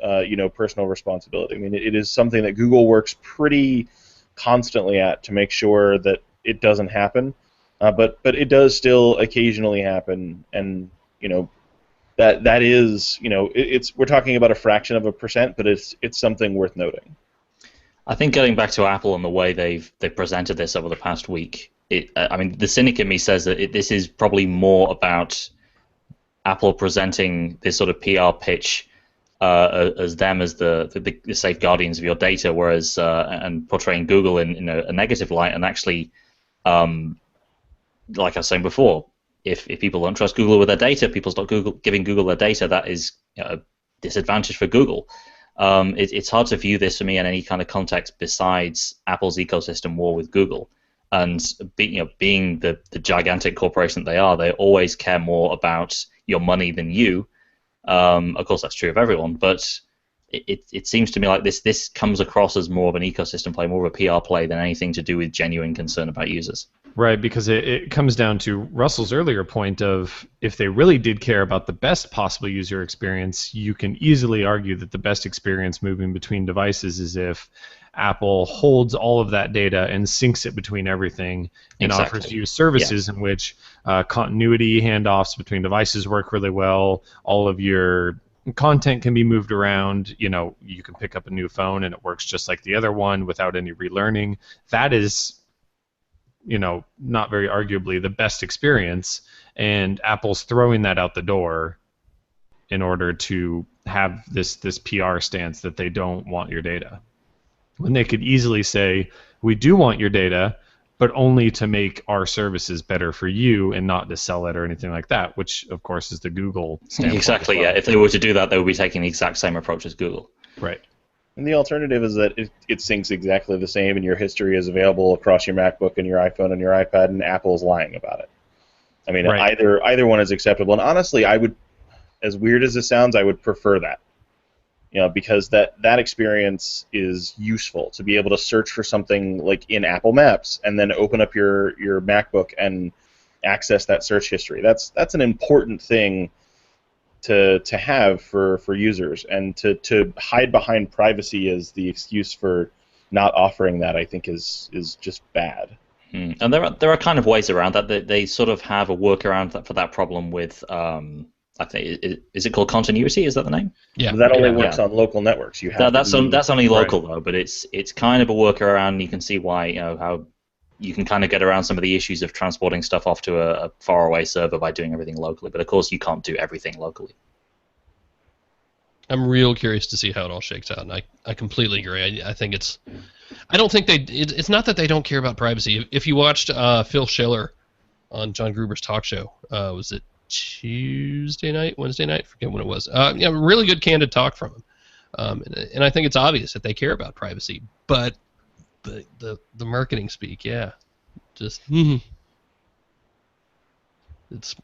personal responsibility. I mean, it is something that Google works pretty constantly at to make sure that it doesn't happen, but it does still occasionally happen, and that is, we're talking about a fraction of a percent, but it's something worth noting. I think getting back to Apple and the way they've presented this over the past week I mean, the cynic in me says that this is probably more about Apple presenting this sort of PR pitch as them as the safe guardians of your data, whereas and portraying Google in a negative light. And actually, like I was saying before, if people don't trust Google with their data, people start giving Google their data. That is a disadvantage for Google. It's hard to view this for me in any kind of context besides Apple's ecosystem war with Google. And being the gigantic corporation that they always care more about your money than you. Of course, that's true of everyone, but it seems to me like this comes across as more of an ecosystem play, more of a PR play than anything to do with genuine concern about users. Right, because it comes down to Russell's earlier point of if they really did care about the best possible user experience, you can easily argue that the best experience moving between devices is if Apple holds all of that data and syncs it between everything and offers you services in which continuity handoffs between devices work really well. All of your content can be moved around. You can pick up a new phone and it works just like the other one without any relearning. That is, not very arguably the best experience, and Apple's throwing that out the door in order to have this PR stance that they don't want your data. When they could easily say, we do want your data, but only to make our services better for you and not to sell it or anything like that, which, of course, is the Google standpoint. Exactly, yeah. If they were to do that, they would be taking the exact same approach as Google. Right. And the alternative is that it syncs exactly the same, and your history is available across your MacBook and your iPhone and your iPad, and Apple's lying about it. I mean, right. either one is acceptable. And honestly, I would, as weird as it sounds, I would prefer that. Because that experience is useful to be able to search for something like in Apple Maps and then open up your MacBook and access that search history. That's an important thing to have for users, and to hide behind privacy as the excuse for not offering that, I think is just bad. And there are kind of ways around that. They sort of have a workaround for that problem with. I think is it called continuity? Is that the name? Yeah. That only works on local networks. You have that's only local though, but it's kind of a workaround. You can see why how you can kind of get around some of the issues of transporting stuff off to a faraway server by doing everything locally. But of course, you can't do everything locally. I'm real curious to see how it all shakes out, and I completely agree. I think I don't think it's not that they don't care about privacy. If you watched Phil Schiller on John Gruber's talk show, was it Wednesday night? I forget when it was. Really good candid talk from him, and I think it's obvious that they care about privacy. But the marketing speak, just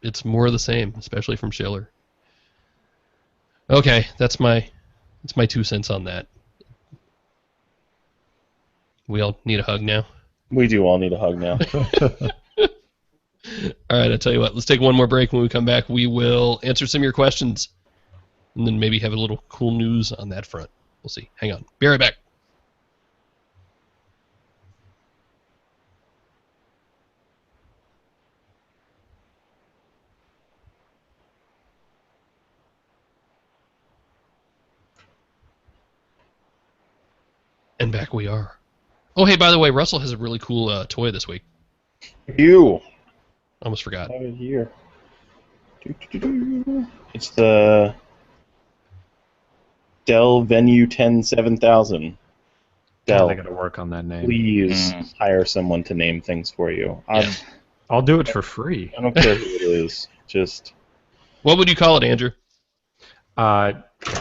it's more of the same, especially from Schiller. Okay, that's my 2 cents on that. We all need a hug now. We do all need a hug now. All right, I'll tell you what. Let's take one more break. When we come back, we will answer some of your questions, and then maybe have a little cool news on that front. We'll see. Hang on. Be right back. And back we are. Oh, hey, by the way, Russell has a really cool toy this week. You. Almost forgot. I have it here. It's the Dell Venue 10-7000. Dell, I got to work on that name. Please hire someone to name things for you. I'll do it for free. I don't care who it is. Just. What would you call it, Andrew?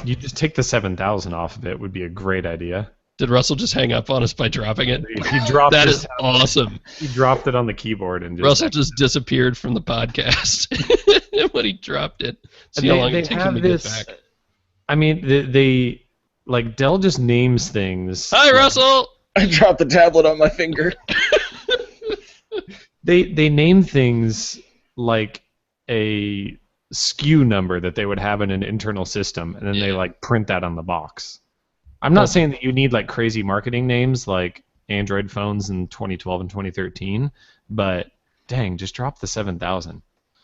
You just take the 7000 off of it would be a great idea. Did Russell just hang up on us by dropping it? He dropped that is awesome. He dropped it on the keyboard and Russell just disappeared from the podcast when he dropped it. See how long it takes him to get back. I mean, they like Dell just names things. Hi, Russell. I dropped the tablet on my finger. They name things like a SKU number that they would have in an internal system, and then they like print that on the box. I'm not saying that you need like crazy marketing names like Android phones in 2012 and 2013, but dang, just drop the 7000.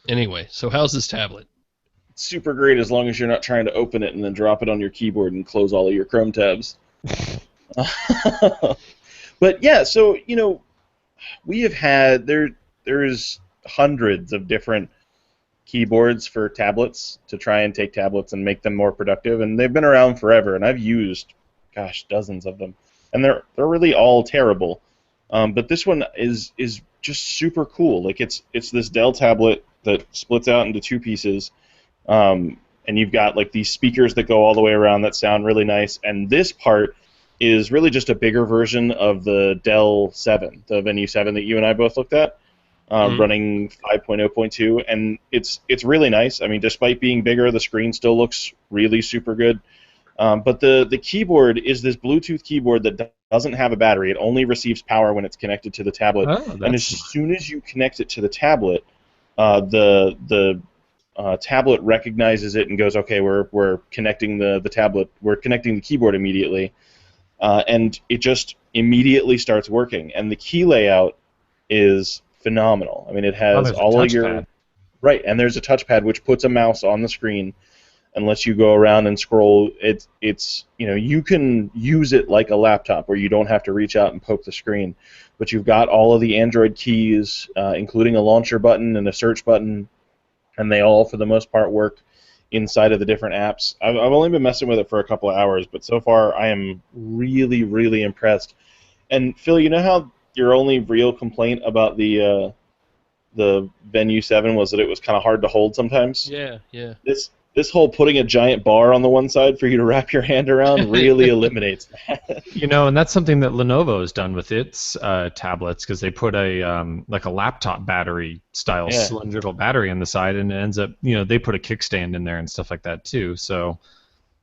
Anyway, so how's this tablet? It's super great as long as you're not trying to open it and then drop it on your keyboard and close all of your Chrome tabs. But yeah, so we have had there's hundreds of different keyboards for tablets to try and take tablets and make them more productive, and they've been around forever, and I've used, gosh, dozens of them, and they're really all terrible. But this one is just super cool. Like it's this Dell tablet that splits out into two pieces, and you've got like these speakers that go all the way around that sound really nice, and this part is really just a bigger version of the Dell 7, the Venue 7 that you and I both looked at. Running 5.0.2, and it's really nice. I mean, despite being bigger, the screen still looks really super good. But the keyboard is this Bluetooth keyboard that doesn't have a battery. It only receives power when it's connected to the tablet. And as soon as you connect it to the tablet, the tablet recognizes it and goes, okay, we're connecting the tablet. We're connecting the keyboard immediately, and it just immediately starts working. And the key layout is phenomenal. I mean, it has all of your right, and there's a touchpad which puts a mouse on the screen and lets you go around and scroll. It's you can use it like a laptop where you don't have to reach out and poke the screen, but you've got all of the Android keys, including a launcher button and a search button, and they all, for the most part, work inside of the different apps. I've only been messing with it for a couple of hours, but so far I am really, really impressed. And Phil, you know how your only real complaint about the Venue 7 was that it was kind of hard to hold sometimes? Yeah. This whole putting a giant bar on the one side for you to wrap your hand around really eliminates that. And that's something that Lenovo has done with its tablets, because they put a like a laptop battery style cylindrical battery on the side, and it ends up, they put a kickstand in there and stuff like that too. So,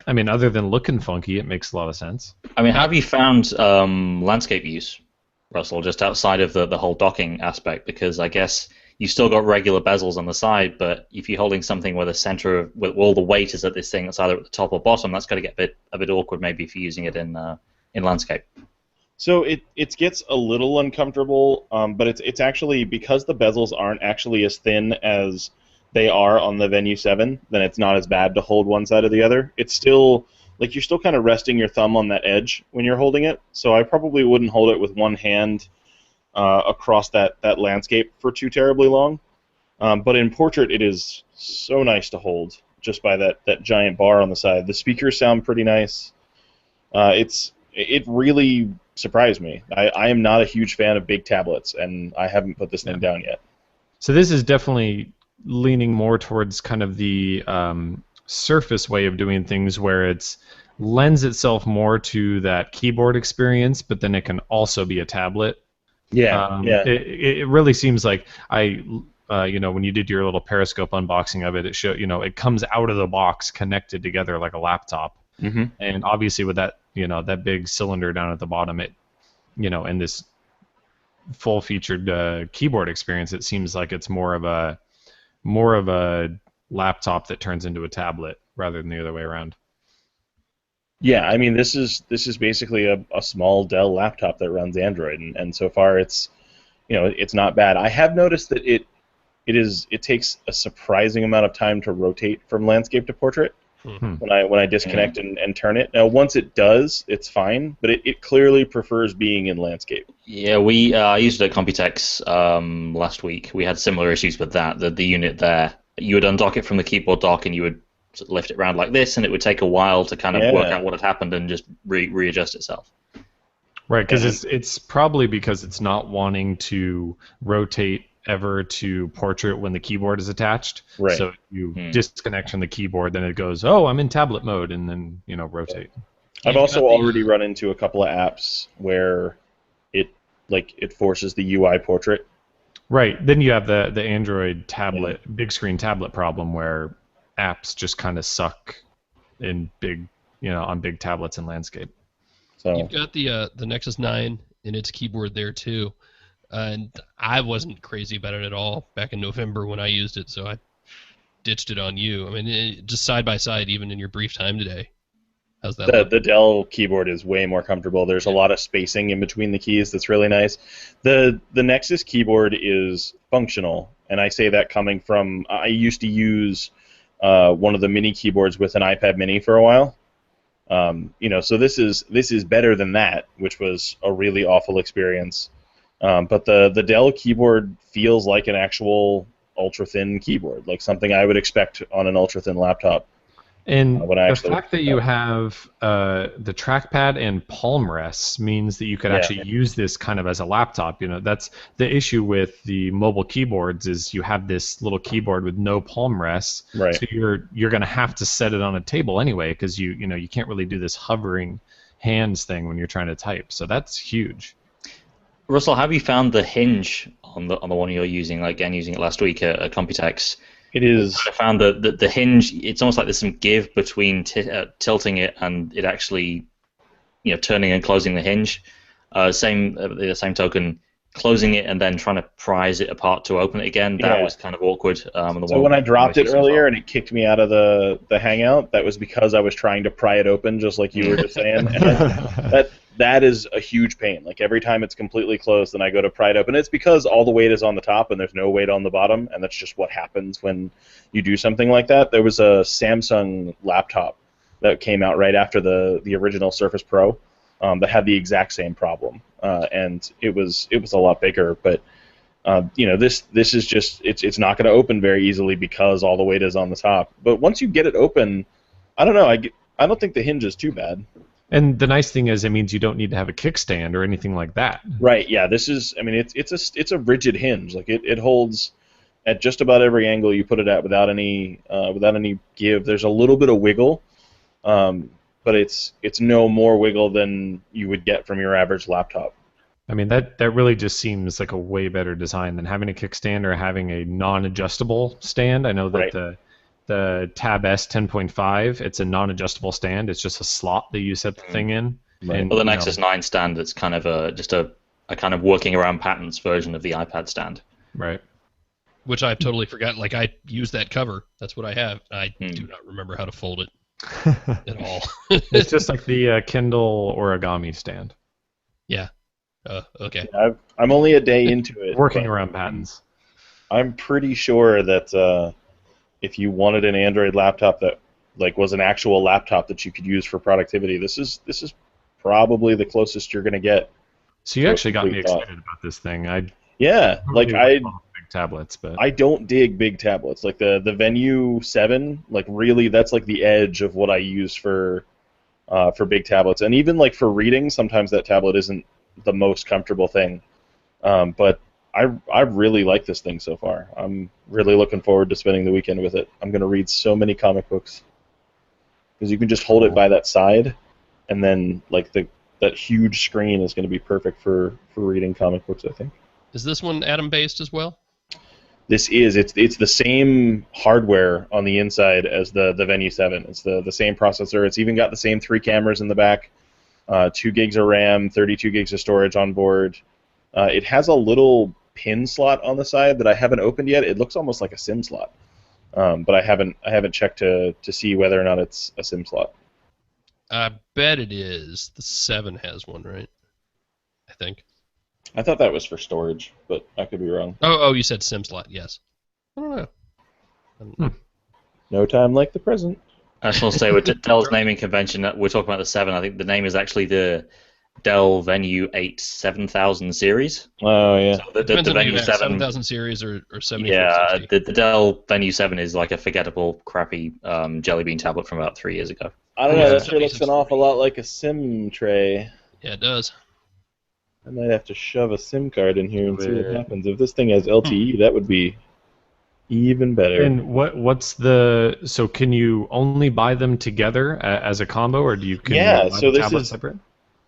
I mean, other than looking funky, it makes a lot of sense. I mean, how have you found landscape use, Russell, just outside of the whole docking aspect? Because I guess you've still got regular bezels on the side, but if you're holding something where the center of where all the weight is at this thing that's either at the top or bottom, that's going to get a bit awkward maybe if you're using it in landscape. So it gets a little uncomfortable, but it's actually, because the bezels aren't actually as thin as they are on the Venue 7, then it's not as bad to hold one side or the other. It's still, like, you're still kind of resting your thumb on that edge when you're holding it, so I probably wouldn't hold it with one hand across that landscape for too terribly long. But in portrait, it is so nice to hold just by that giant bar on the side. The speakers sound pretty nice. It really surprised me. I am not a huge fan of big tablets, and I haven't put this thing down yet. So this is definitely leaning more towards kind of the Surface way of doing things, where it lends itself more to that keyboard experience, but then it can also be a tablet. Yeah. It really seems like when you did your little Periscope unboxing of it, it showed, it comes out of the box connected together like a laptop. Mm-hmm. And obviously with that, that big cylinder down at the bottom, it, and this full-featured keyboard experience, it seems like it's more of a laptop that turns into a tablet rather than the other way around. Yeah, I mean, this is basically a small Dell laptop that runs Android, and so far it's not bad. I have noticed that it takes a surprising amount of time to rotate from landscape to portrait when I disconnect and turn it. Now, once it does, it's fine, but it clearly prefers being in landscape. Yeah, we used it at Computex last week. We had similar issues with that. The unit there, you would undock it from the keyboard dock, and you would lift it around like this, and it would take a while to kind of work out what had happened and just readjust itself. Right, because it's probably because it's not wanting to rotate ever to portrait when the keyboard is attached. Right. So you disconnect from the keyboard, then it goes, oh, I'm in tablet mode, and then rotate. I've also already run into a couple of apps where it forces the UI portrait. Right. Then you have the Android tablet, big screen tablet problem where apps just kind of suck in big, on big tablets and landscape. So you've got the Nexus 9 and its keyboard there too, and I wasn't crazy about it at all back in November when I used it, so I ditched it on you. I mean, just side by side, even in your brief time today. How's that? The Dell keyboard is way more comfortable. There's a lot of spacing in between the keys that's really nice. The Nexus keyboard is functional, and I say that coming from, I used to use one of the mini keyboards with an iPad mini for a while. So this is better than that, which was a really awful experience. But the Dell keyboard feels like an actual ultra-thin keyboard, like something I would expect on an ultra-thin laptop. And when I the actually fact that you have the trackpad and palm rests means that you could Yeah. actually use this kind of as a laptop. You know, that's the issue with the mobile keyboards is you have this little keyboard with no palm rests. Right. So you're going to have to set it on a table anyway because you can't really do this hovering hands thing when you're trying to type. So that's huge. Russell, have you found the hinge on the one you're using? Like, again, using it last week at Computex. It is. I found the hinge. It's almost like there's some give between tilting it and it actually, turning and closing the hinge. The same token, closing it and then trying to prise it apart to open it again. That was kind of awkward. So when I dropped it earlier and it kicked me out of the Hangout, that was because I was trying to pry it open, just like you were just saying. And that is a huge pain. Like every time it's completely closed and I go to pry it open, it's because all the weight is on the top and there's no weight on the bottom, and that's just what happens when you do something like that. There was a Samsung laptop that came out right after the original Surface Pro that had the exact same problem, and it was a lot bigger. But this is just it's not going to open very easily because all the weight is on the top. But once you get it open, I don't know. I don't think the hinge is too bad. And the nice thing is, it means you don't need to have a kickstand or anything like that. Right. Yeah. This is. I mean, it's a rigid hinge. Like it holds at just about every angle you put it at without any give. There's a little bit of wiggle, but it's no more wiggle than you would get from your average laptop. I mean, that really just seems like a way better design than having a kickstand or having a non-adjustable stand. I know that the Tab S 10.5, it's a non-adjustable stand. It's just a slot that you set the thing in. Right. Well, the Nexus 9 stand, that's kind of just a kind of working around patents version of the iPad stand. Right. Which I've totally forgotten. Like, I use that cover. That's what I have. I do not remember how to fold it at all. It's just like the Kindle origami stand. Yeah. Okay. I'm only a day into it. Working around patents. I'm pretty sure that if you wanted an Android laptop that was an actual laptop that you could use for productivity, this is probably the closest you're going to get. So you actually got me excited about this thing. Big tablets, but I don't dig big tablets. Like the Venue 7, really that's like the edge of what I use for big tablets. And even like for reading, sometimes that tablet isn't the most comfortable thing. But I really like this thing so far. I'm really looking forward to spending the weekend with it. I'm going to read so many comic books because you can just hold it by that side, and then that huge screen is going to be perfect for reading comic books, I think. Is this one Atom-based as well? This is. It's the same hardware on the inside as the Venue 7. It's the same processor. It's even got the same 3 cameras in the back, 2 gigs of RAM, 32 gigs of storage on board. It has a little pin slot on the side that I haven't opened yet. It looks almost like a SIM slot, but I haven't checked to see whether or not it's a SIM slot. I bet it is. The 7 has one, right? I think. I thought that was for storage, but I could be wrong. Oh, you said SIM slot, yes. I don't know. No time like the present. I just want to say, with Dell's naming convention, we're talking about the 7. I think the name is actually the Dell Venue 8 7000 series. Oh, yeah. So the Depends on Venue 7, 7000 series or 7460. Yeah, the Dell Venue 7 is like a forgettable, crappy Jelly Bean tablet from about 3 years ago. I don't know, Yeah, that sure looks an awful lot like a SIM tray. Yeah, it does. I might have to shove a SIM card in here and see what happens. If this thing has LTE, that would be even better. And what's the... So can you only buy them together as a combo, or can you buy so the this tablet is separate?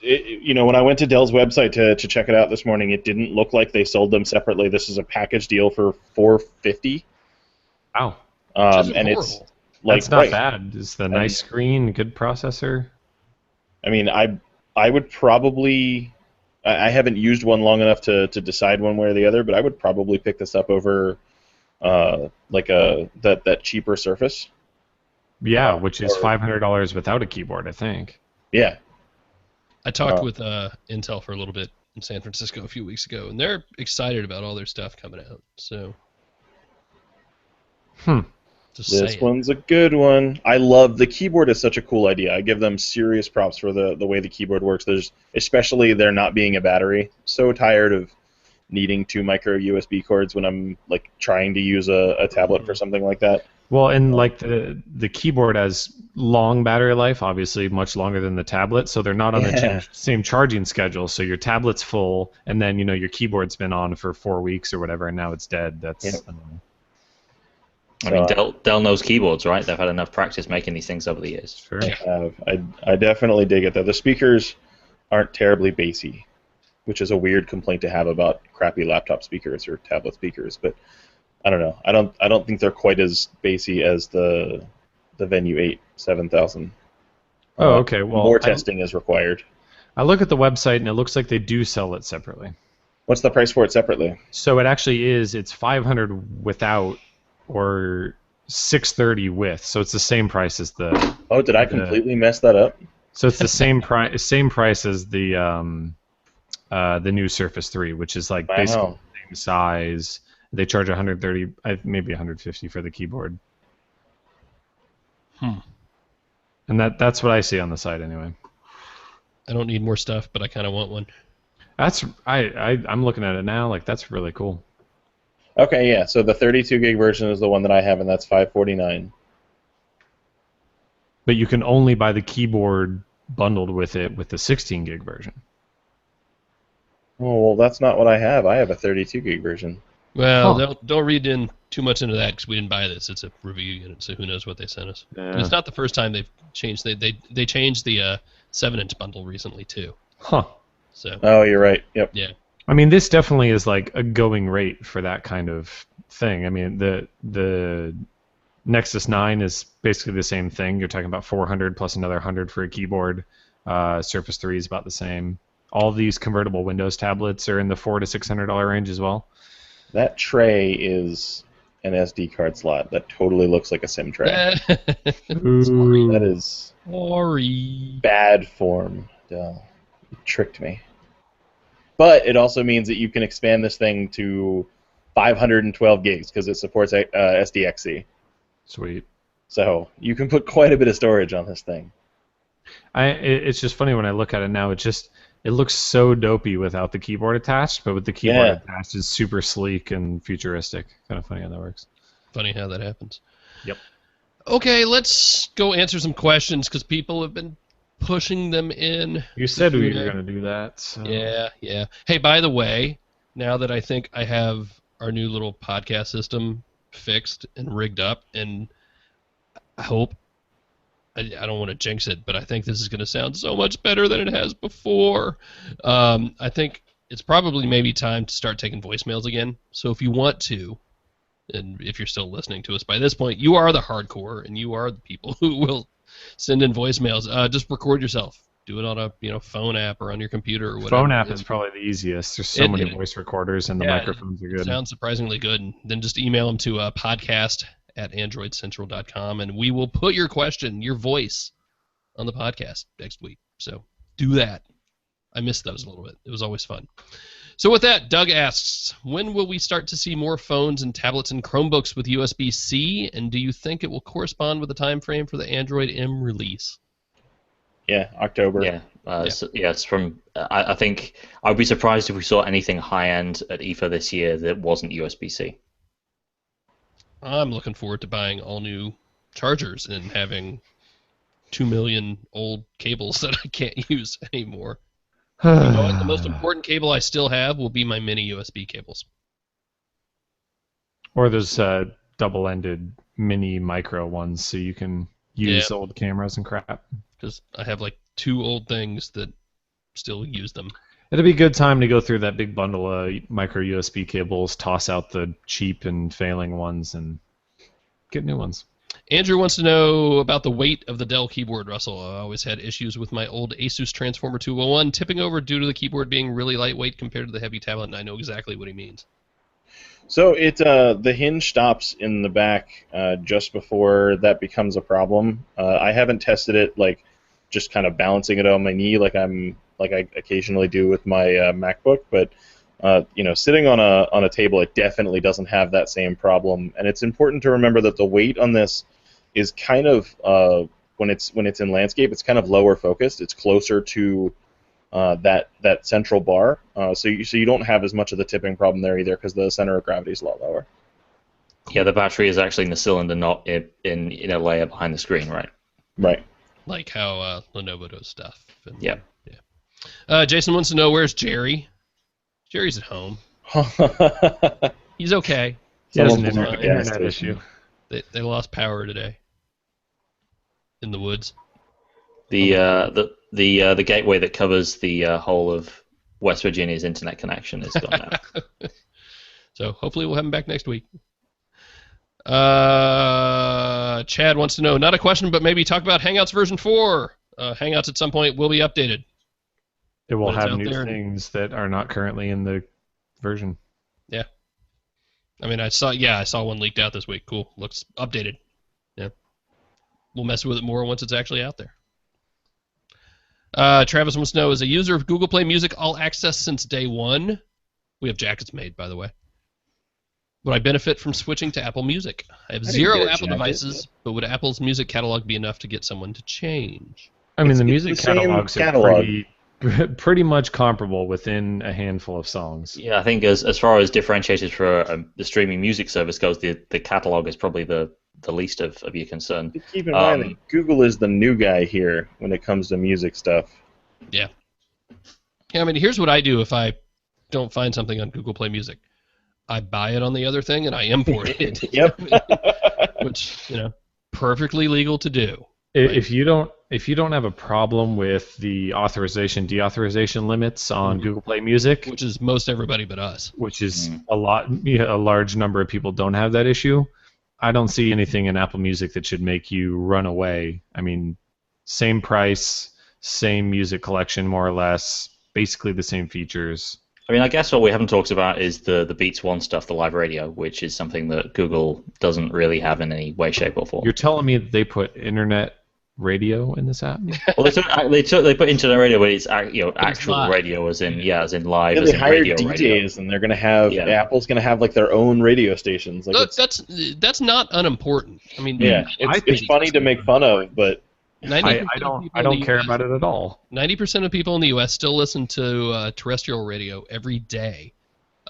When I went to Dell's website to check it out this morning, it didn't look like they sold them separately. This is a package deal for $450. Wow. And it's that's not bad. It's the nice screen, good processor. I mean, I would probably... I haven't used one long enough to decide one way or the other, but I would probably pick this up over that cheaper Surface. Yeah, which is $500 without a keyboard, I think. Yeah. I talked with Intel for a little bit in San Francisco a few weeks ago, and they're excited about all their stuff coming out. So, this one's a good one. I love the keyboard. Is such a cool idea. I give them serious props for the way the keyboard works. Especially there not being a battery. So tired of needing 2 micro USB cords when I'm like trying to use a tablet for something like that. Well, and like the keyboard has long battery life, obviously much longer than the tablet, so they're not on the same charging schedule. So your tablet's full, and then your keyboard's been on for 4 weeks or whatever, and now it's dead. That's I mean, Dell knows keyboards, right? They've had enough practice making these things over the years. Sure. I definitely dig it though. The speakers aren't terribly bassy, which is a weird complaint to have about crappy laptop speakers or tablet speakers, but I don't know. I don't think they're quite as bassy as the Venue 8 7000. Oh, okay. Well, more testing is required. I look at the website and it looks like they do sell it separately. What's the price for it separately? So it actually is. It's $500 without or $630 with. So it's the same price as the. Oh, did I completely mess that up? So it's the same price. Same price as the new Surface 3, which is like basically the same size. They charge $130, maybe $150 for the keyboard. And that's what I see on the site anyway. I don't need more stuff, but I kind of want one. I'm looking at it now. Like, that's really cool. Okay, yeah. So the 32 gig version is the one that I have, and that's $549. But you can only buy the keyboard bundled with it with the 16 gig version. Oh, well, that's not what I have. I have a 32 gig version. Well, don't read in too much into that because we didn't buy this. It's a review unit, so who knows what they sent us. And it's not the first time they've changed. They changed the 7-inch bundle recently too. Huh. So. Oh, you're right. Yep. Yeah. I mean, this definitely is like a going rate for that kind of thing. I mean, the Nexus 9 is basically the same thing. You're talking about $400 plus another $100 for a keyboard. Surface 3 is about the same. All these convertible Windows tablets are in the $400 to $600 range as well. That tray is an SD card slot. That totally looks like a SIM tray. That is bad form, Dell. You tricked me. But it also means that you can expand this thing to 512 gigs because it supports SDXC. Sweet. So you can put quite a bit of storage on this thing. It's just funny when I look at it now. It looks so dopey without the keyboard attached, but with the keyboard attached, it's super sleek and futuristic. Kind of funny how that works. Funny how that happens. Yep. Okay, let's go answer some questions because people have been pushing them in. You said we were going to do that. So. Yeah. Hey, by the way, now that I think I have our new little podcast system fixed and rigged up, and I hope, I don't want to jinx it, but I think this is going to sound so much better than it has before. I think it's probably maybe time to start taking voicemails again. So if you want to, and if you're still listening to us by this point, you are the hardcore, and you are the people who will send in voicemails. Just record yourself. Do it on a phone app or on your computer or whatever. Phone app is probably the easiest. There's so many voice recorders, and the microphones are good. Sounds surprisingly good. And then just email them to podcast@androidcentral.com, and we will put your question, your voice, on the podcast next week. So do that. I missed those a little bit. It was always fun. So with that, Doug asks, when will we start to see more phones and tablets and Chromebooks with USB-C, and do you think it will correspond with the time frame for the Android M release? Yeah, October. Yeah, it's from. I think I'd be surprised if we saw anything high-end at IFA this year that wasn't USB-C. I'm looking forward to buying all new chargers and having 2 million old cables that I can't use anymore. You know what? The most important cable I still have will be my mini USB cables. Or those double-ended mini micro ones so you can use old cameras and crap. Because I have like 2 old things that still use them. It'll be a good time to go through that big bundle of micro USB cables, toss out the cheap and failing ones, and get new ones. Andrew wants to know about the weight of the Dell keyboard, Russell. I always had issues with my old Asus Transformer 201 tipping over due to the keyboard being really lightweight compared to the heavy tablet, and I know exactly what he means. So the hinge stops in the back just before that becomes a problem. I haven't tested it like just kind of balancing it on my knee like I occasionally do with my MacBook, but sitting on a table, it definitely doesn't have that same problem. And it's important to remember that the weight on this is kind of when it's in landscape, it's kind of lower focused. It's closer to that central bar. So you don't have as much of the tipping problem there either because the center of gravity is a lot lower. Yeah, the battery is actually in the cylinder, not in a layer behind the screen, right? Right. Like how Lenovo does stuff. And, Yeah. Jason wants to know, where's Jerry? Jerry's at home. He's okay. He has an Someone blew up a gas internet station. issue. They lost power today. In the woods. The gateway that covers the whole of West Virginia's internet connection is gone out. So hopefully we'll have him back next week. Chad wants to know, not a question, but maybe talk about Hangouts version 4. Hangouts at some point will be updated. It will When it's have out new there. things that are not currently in the version. Yeah. I mean, I saw one leaked out this week. Cool. Looks updated. Yeah. We'll mess with it more once it's actually out there. Travis wants to know, as a user of Google Play Music All Access since day one, we have jackets made, by the way, would I benefit from switching to Apple Music? I have I didn't zero get a Apple jacket. devices, but would Apple's music catalog be enough to get someone to change? I mean, It's the the music same catalogs catalog. are pretty much comparable within a handful of songs. Yeah, I think as far as differentiators for the streaming music service goes, the catalog is probably the least of your concern. Keep in mind that Google is the new guy here when it comes to music stuff. Yeah, I mean, here's what I do if I don't find something on Google Play Music. I buy it on the other thing and I import it. Yep. Which, perfectly legal to do. If you don't have a problem with the authorization deauthorization limits on Google Play Music, Which is most everybody but us. which is a large number of people don't have that issue, I don't see anything in Apple Music that should make you run away. I mean, same price, same music collection, more or less, basically the same features. I mean, I guess what we haven't talked about is the Beats One stuff, the live radio, which is something that Google doesn't really have in any way, shape, or form. You're telling me that they put internet radio in this app? Well, they put internet radio, but it's actual live. radio, as in live, Yeah, as they in hired radio, DJs, radio. and they're gonna have Yeah. Apple's gonna have like their own radio stations. Like Look, it's, that's not unimportant. I mean, yeah, I it's think funny to make fun of, but 90% I don't care about it at all. 90% of people in the U.S. still listen to terrestrial radio every day.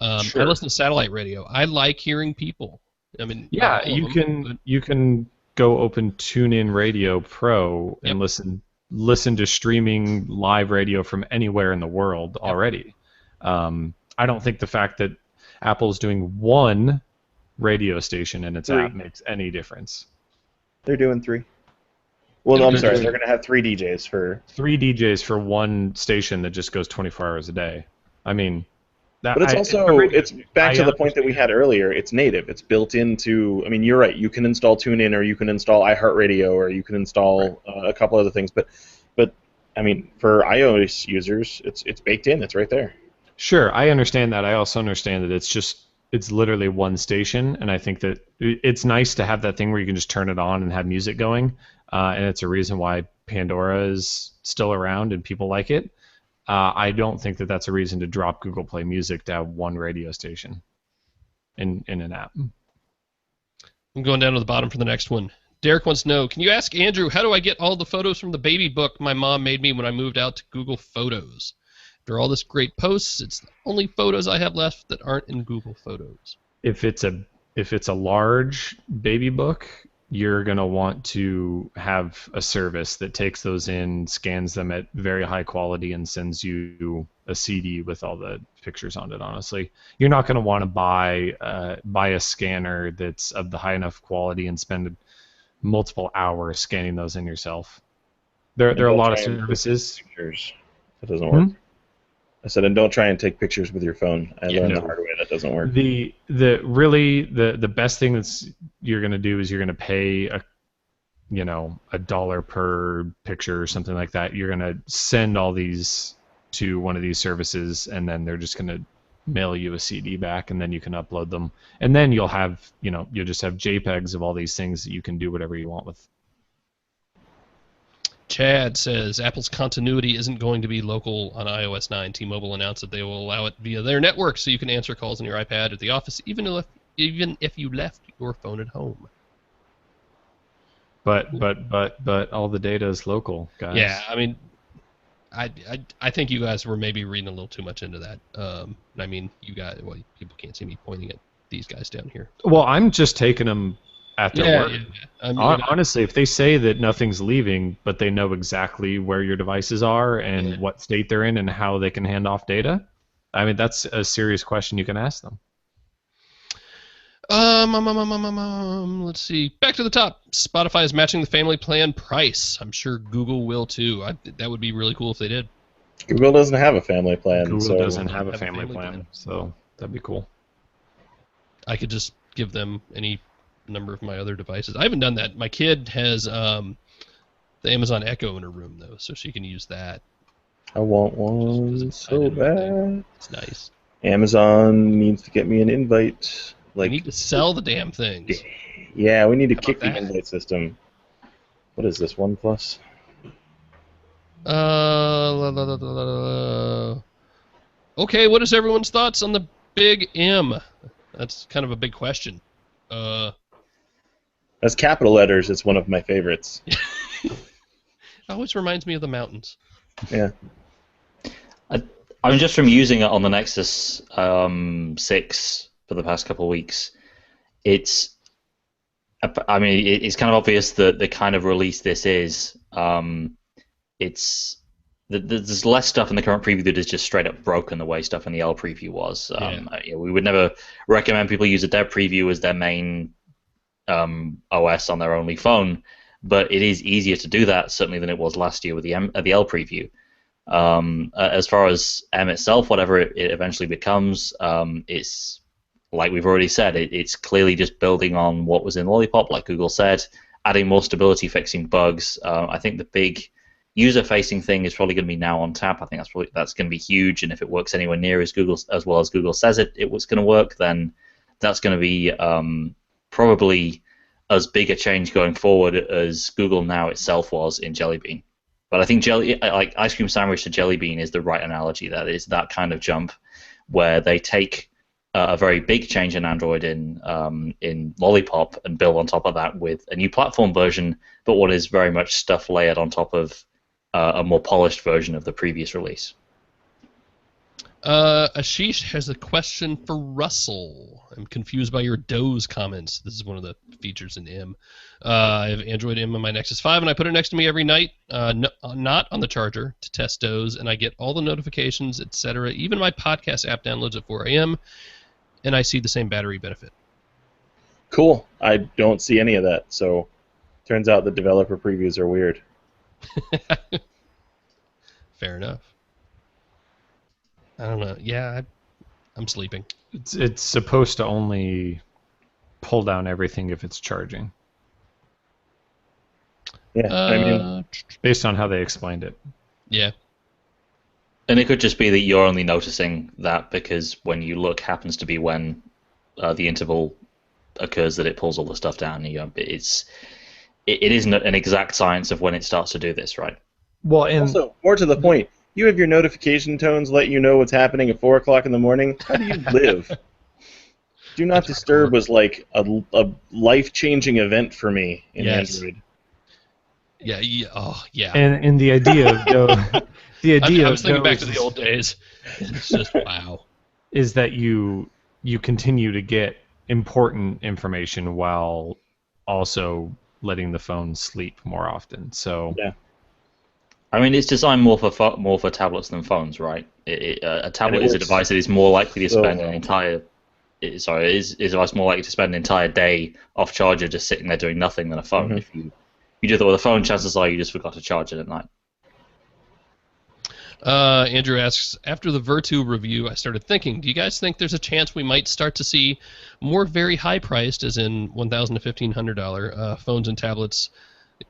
I Sure. listen to satellite radio. I like hearing people. I mean, Yeah, not all you of them, can you can go open TuneIn Radio Pro and listen to streaming live radio from anywhere in the world already. I don't think the fact that Apple's doing one radio station in its Three. app makes any difference. they're doing 3. Well, no, I'm They're sorry. doing- They're gonna have 3 DJs for. 3 DJs for one station that just goes 24 hours a day. I mean, that, But it's I- also it's back I to the point that we had earlier. It's native. It's built into. I mean, you're right. You can install TuneIn, or you can install iHeartRadio, or you can install a couple other things. But I mean, for iOS users, it's baked in. It's right there. Sure, I understand that. I also understand that it's literally one station, and I think that it's nice to have that thing where you can just turn it on and have music going, and it's a reason why Pandora is still around and people like it. I don't think that that's a reason to drop Google Play Music to have one radio station in an app. I'm going down to the bottom for the next one. Derek wants to know, can you ask Andrew, how do I get all the photos from the baby book my mom made me when I moved out to Google Photos? After all this great posts, it's the only photos I have left that aren't in Google Photos. If it's a large baby book, you're going to want to have a service that takes those in, scans them at very high quality, and sends you a CD with all the pictures on it, honestly. You're not going to want to buy a scanner that's of the high enough quality and spend multiple hours scanning those in yourself. There are a lot of services. Pictures. That doesn't work. I said, and don't try and take pictures with your phone. I learned no. the hard way that doesn't work. The best thing that's you're going to do is you're going to pay $1 per picture or something like that. You're going to send all these to one of these services, and then they're just going to mail you a CD back, and then you can upload them. And then you'll just have JPEGs of all these things that you can do whatever you want with. Chad says Apple's continuity isn't going to be local on iOS 9. T-Mobile announced that they will allow it via their network, so you can answer calls on your iPad at the office, even if you left your phone at home. But all the data is local, guys. Yeah, I mean, I think you guys were maybe reading a little too much into that. I mean, you guys, well, people can't see me pointing at these guys down here. Well, I'm just taking them at their word. Honestly, if they say that nothing's leaving, but they know exactly where your devices are and what state they're in and how they can hand off data, I mean, that's a serious question you can ask them. Let's see. Back to the top. Spotify is matching the family plan price. I'm sure Google will too. That would be really cool if they did. Google doesn't have a family plan. Google doesn't have a family plan, so that'd be cool. I could just give them any number of my other devices. I haven't done that. My kid has the Amazon Echo in her room though, so she can use that. I want one so bad. It's nice. Amazon needs to get me an invite. We need to sell the damn things. Yeah, we need to kick the invite system. What is this, OnePlus? Okay, what is everyone's thoughts on the Big M? That's kind of a big question. As capital letters, it's one of my favorites. It always reminds me of the mountains. Yeah. I'm just from using it on the Nexus 6 for the past couple of weeks. It's kind of obvious that the kind of release this is. There's less stuff in the current preview that is just straight up broken the way stuff in the L preview was. We would never recommend people use a dev preview as their main OS on their only phone, but it is easier to do that certainly than it was last year with the L preview. As far as M itself, whatever it eventually becomes, it's like we've already said, it's clearly just building on what was in Lollipop, like Google said, adding more stability, fixing bugs. I think the big user-facing thing is probably going to be now on tap. I think that's going to be huge, and if it works anywhere near as well as Google says it was going to work, then that's going to be probably as big a change going forward as Google Now itself was in Jelly Bean. But I think like ice cream sandwich to Jelly Bean is the right analogy. That is that kind of jump where they take a very big change in Android in Lollipop and build on top of that with a new platform version, but what is very much stuff layered on top of a more polished version of the previous release. Ashish has a question for Russell. I'm confused by your Doze comments. This is one of the features in M. I have Android M on my Nexus 5, and I put it next to me every night, not on the charger, to test Doze, and I get all the notifications, etc. Even my podcast app downloads at 4 a.m., and I see the same battery benefit. Cool. I don't see any of that, so turns out the developer previews are weird. Fair enough. I don't know. Yeah, I'm sleeping. It's supposed to only pull down everything if it's charging. Yeah, based on how they explained it. Yeah. And it could just be that you're only noticing that because when you look happens to be when the interval occurs that it pulls all the stuff down. It isn't an exact science of when it starts to do this, right? Well, and also, more to the point, you have your notification tones let you know what's happening at 4 o'clock in the morning. How do you live? Do Not Disturb was like a life-changing event for me in Android. Yeah. Oh, yeah. And the idea of I was thinking back to the old days. It's just wow. Is that you continue to get important information while also letting the phone sleep more often. So yeah. I mean, it's designed more for tablets than phones, right? A tablet is a device that is more likely to spend a device more likely to spend an entire day off charger just sitting there doing nothing than a phone. Mm-hmm. If you do that with a phone, chances are you just forgot to charge it at night. Andrew asks, after the Virtu review, I started thinking, do you guys think there's a chance we might start to see more very high-priced, as in $1,000 to $1,500 phones and tablets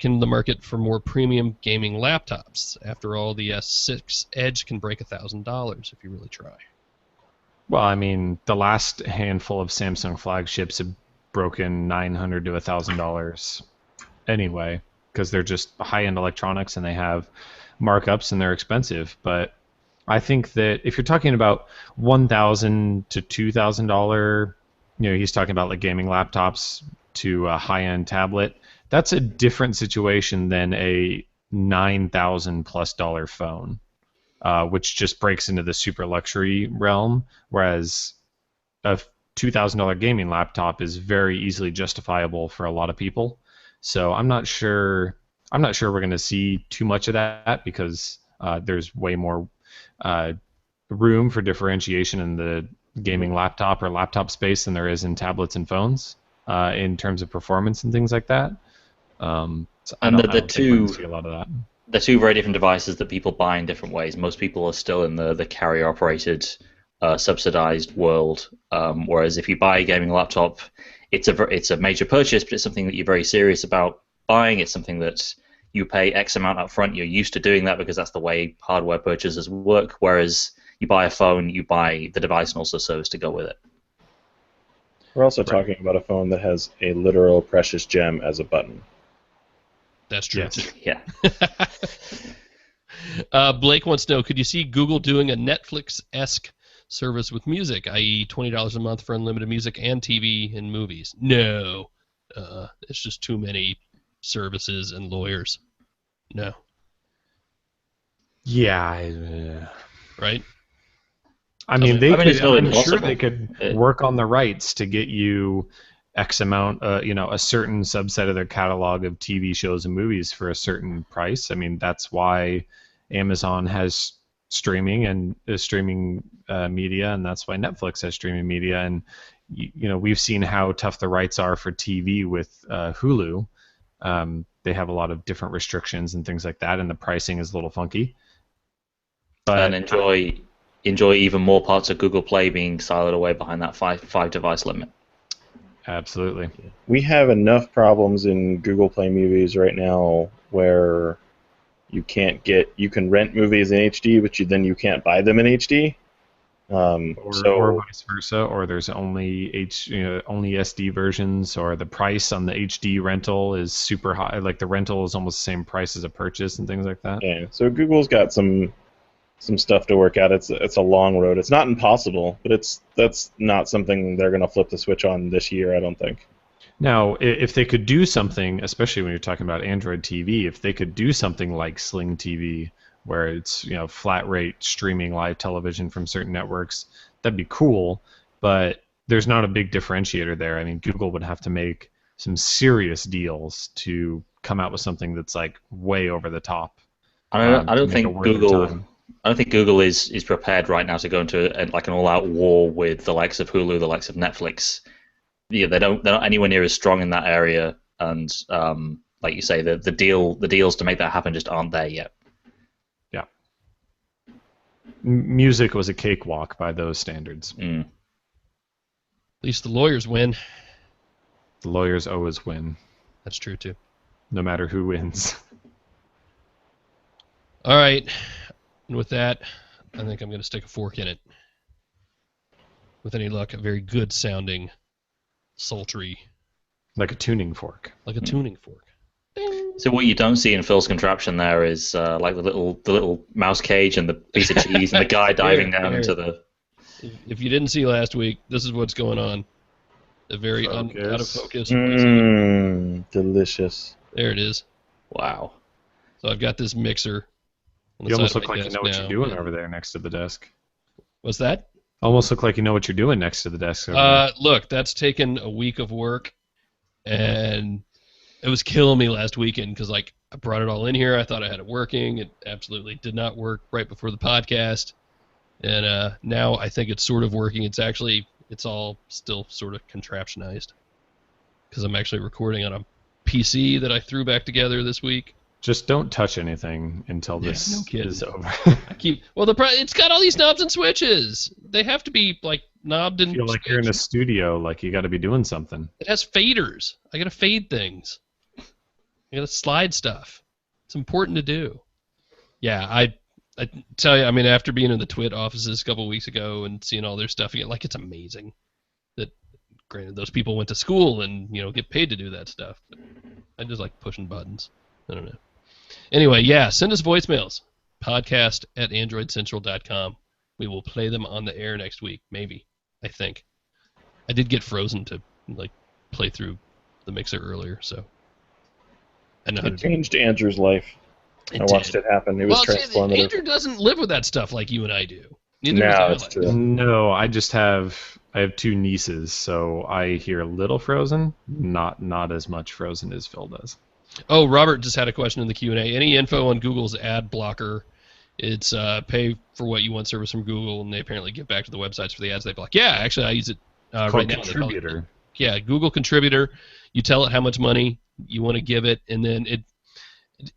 in the market for more premium gaming laptops? After all, the S6 Edge can break $1,000 if you really try. Well, I mean, the last handful of Samsung flagships have broken $900 to $1,000 anyway, because they're just high-end electronics and they have markups and they're expensive. But I think that if you're talking about $1,000 to $2,000, he's talking about like gaming laptops to a high-end tablet. That's a different situation than a $9,000+ phone. which just breaks into the super luxury realm, whereas a $2,000 gaming laptop is very easily justifiable for a lot of people. So I'm not sure we're going to see too much of that because there's way more room for differentiation in the gaming laptop or laptop space than there is in tablets and phones in terms of performance and things like that. So I don't think we're going to see a lot of that. They're two very different devices that people buy in different ways. Most people are still in the carrier-operated, subsidized world, whereas if you buy a gaming laptop, it's a major purchase, but it's something that you're very serious about buying. It's something that you pay X amount up front. You're used to doing that because that's the way hardware purchases work, whereas you buy a phone, you buy the device and also service to go with it. We're also talking about a phone that has a literal precious gem as a button. That's true. Yes. Yeah. Blake wants to know, could you see Google doing a Netflix-esque service with music, i.e. $20 a month for unlimited music and TV and movies? No. It's just too many services and lawyers. No. Yeah. Right? I mean, I'm sure they could It- work on the rights to get you X amount, a certain subset of their catalog of TV shows and movies for a certain price. I mean, that's why Amazon has streaming and streaming media, and that's why Netflix has streaming media. And we've seen how tough the rights are for TV with Hulu. They have a lot of different restrictions and things like that, and the pricing is a little funky. But and enjoy even more parts of Google Play being siloed away behind that five device limit. Absolutely. We have enough problems in Google Play Movies right now where you can rent movies in HD, but you can't buy them in HD. Or vice versa, or there's only only SD versions, or the price on the HD rental is super high. Like the rental is almost the same price as a purchase and things like that. Yeah, so Google's got some stuff to work out. It's a long road. It's not impossible, but that's not something they're going to flip the switch on this year, I don't think. Now, if they could do something, especially when you're talking about Android TV, if they could do something like Sling TV, where it's flat rate streaming live television from certain networks, that'd be cool. But there's not a big differentiator there. I mean, Google would have to make some serious deals to come out with something that's like way over the top. I don't think Google is prepared right now to go into an all-out war with the likes of Hulu, the likes of Netflix. Yeah, they're not anywhere near as strong in that area, and like you say, the deals to make that happen just aren't there yet. Yeah, music was a cakewalk by those standards. At least the lawyers win. The lawyers always win. That's true too. No matter who wins. All right. And with that, I think I'm going to stick a fork in it. With any luck, a very good sounding, sultry. Like a tuning fork. Like a tuning fork. So what you don't see in Phil's contraption there is like the little mouse cage and the piece of cheese and the guy diving down into the... If you didn't see last week, this is what's going on. A very out of focus. Delicious. There it is. Wow. So I've got this mixer. You almost look like you know what you're doing over there next to the desk. What's that? Almost look like you know what you're doing next to the desk over there. Look, that's taken a week of work, and it was killing me last weekend because I brought it all in here. I thought I had it working. It absolutely did not work right before the podcast, and now I think it's sort of working. It's all still sort of contraptionized because I'm actually recording on a PC that I threw back together this week. Just don't touch anything until this is over. It's got all these knobs and switches. They have to be knobbed and. I feel like you're in a studio, like you got to be doing something. It has faders. I got to fade things. I got to slide stuff. It's important to do. Yeah, I tell you, I mean, after being in the Twit offices a couple of weeks ago and seeing all their stuff again, it's amazing. That, granted, those people went to school and get paid to do that stuff. But I just like pushing buttons. I don't know. Anyway, yeah, send us voicemails. podcast@androidcentral.com. We will play them on the air next week, maybe. I think. I did get frozen to play through the mixer earlier, so I know how to It changed Andrew's life. I watched it happen. It was transformative. Andrew doesn't live with that stuff like you and I do. Neither No, does it's Alex. true. No, I have 2 nieces, so I hear a little Frozen, not as much Frozen as Phil does. Oh, Robert just had a question in the Q&A. Any info on Google's ad blocker? It's pay for what you want service from Google, and they apparently give back to the websites for the ads they block. Yeah, actually, I use it right now. Contributor. Yeah, Google Contributor. You tell it how much money you want to give it, and then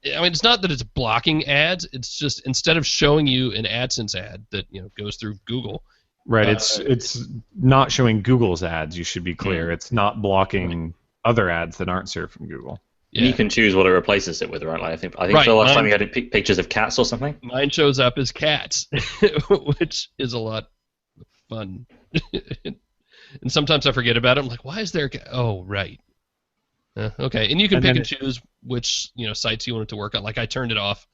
it's not that it's blocking ads. It's just instead of showing you an AdSense ad that goes through Google. Right. It's not showing Google's ads. You should be clear. It's not blocking other ads that aren't served from Google. Yeah. You can choose what it replaces it with, right? Like I think the last time you had pictures of cats or something. Mine shows up as cats, which is a lot of fun. And sometimes I forget about it. I'm like, why is there? Oh, right. Okay, and you can pick and choose which sites you want it to work on. Like I turned it off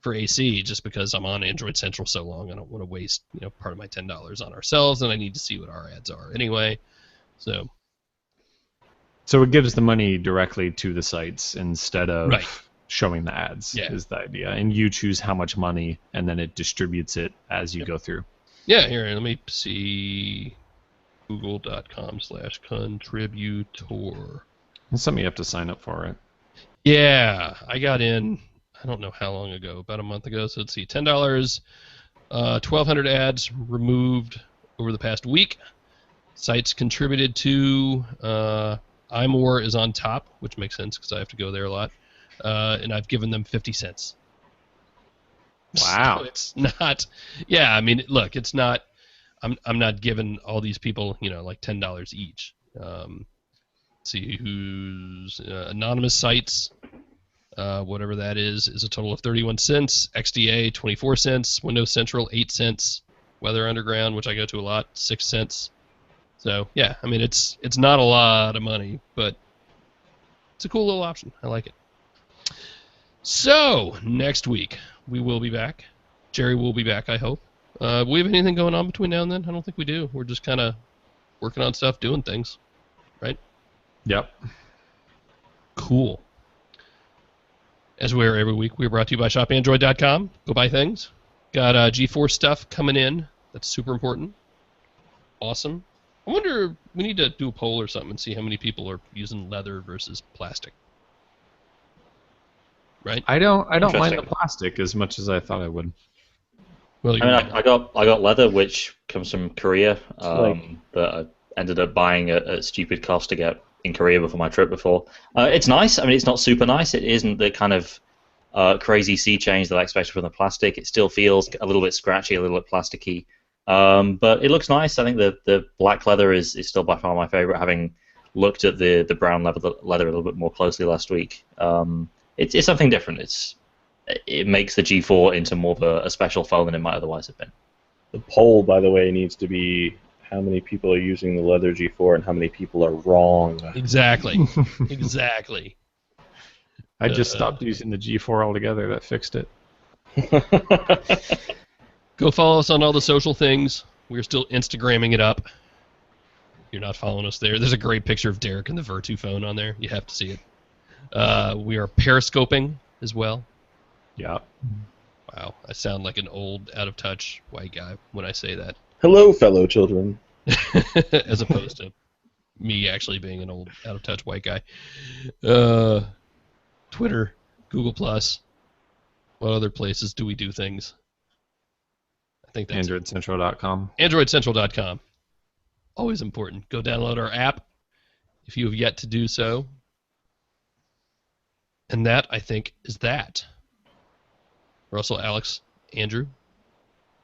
for AC just because I'm on Android Central so long. I don't want to waste part of my $10 on ourselves, and I need to see what our ads are anyway. So it gives the money directly to the sites instead of showing the ads. Yeah. Is the idea, and you choose how much money, and then it distributes it as you go through. Yeah, here, let me see. Google.com/contributor. It's something you have to sign up for, right? Yeah, I got in, I don't know how long ago, about a month ago. So let's see, $10, 1,200 ads removed over the past week. Sites contributed to, iMore is on top, which makes sense because I have to go there a lot. And I've given them 50 cents. Wow. So it's not, yeah, I mean, look, it's not, I'm not giving all these people, like $10 each. See who's anonymous sites, whatever that is a total of 31 cents. XDA 24 cents. Windows Central 8 cents. Weather Underground, which I go to a lot, 6 cents. So yeah, I mean it's not a lot of money, but it's a cool little option. I like it. So next week we will be back. Jerry will be back, I hope. We have anything going on between now and then? I don't think we do. We're just kind of working on stuff, doing things, right? Yep. Cool. As we are every week, we are brought to you by shopandroid.com. Go buy things. Got G4 stuff coming in. That's super important. Awesome. I wonder, we need to do a poll or something and see how many people are using leather versus plastic. Right? I don't mind the plastic as much as I thought I would. Well, I got leather, which comes from Korea, that I ended up buying at a stupid cost to get in Korea before my trip before. It's nice. I mean, it's not super nice. It isn't the kind of crazy sea change that I expected from the plastic. It still feels a little bit scratchy, a little bit plasticky. But it looks nice. I think the black leather is still by far my favorite, having looked at the brown leather a little bit more closely last week. It's something different. It makes the G4 into more of a special phone than it might otherwise have been. The poll, by the way, needs to be how many people are using the leather G4 and how many people are wrong. Exactly. Exactly. I just stopped using the G4 altogether. That fixed it. Go follow us on all the social things. We're still Instagramming it up. If you're not following us there, there's a great picture of Derek and the Virtu phone on there. You have to see it. We are periscoping as well. Yeah. Wow, I sound like an old, out-of-touch white guy when I say that. Hello, fellow children. As opposed to me actually being an old, out-of-touch white guy. Twitter, Google+. What other places do we do things? I think that's AndroidCentral.com. AndroidCentral.com. Always important. Go download our app if you have yet to do so. And that, I think, is that. Russell, Alex, Andrew,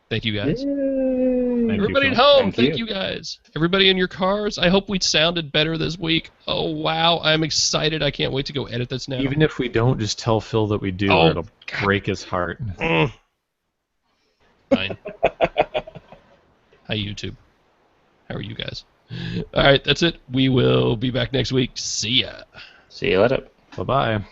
thank you guys. Everybody at home, thank you guys. Everybody in your cars, I hope we sounded better this week. Oh, wow, I'm excited. I can't wait to go edit this now. Even if we don't, just tell Phil that we do, or it'll break his heart. Fine. Hi, YouTube. How are you guys? All right, that's it. We will be back next week. See ya. See you later. Bye-bye.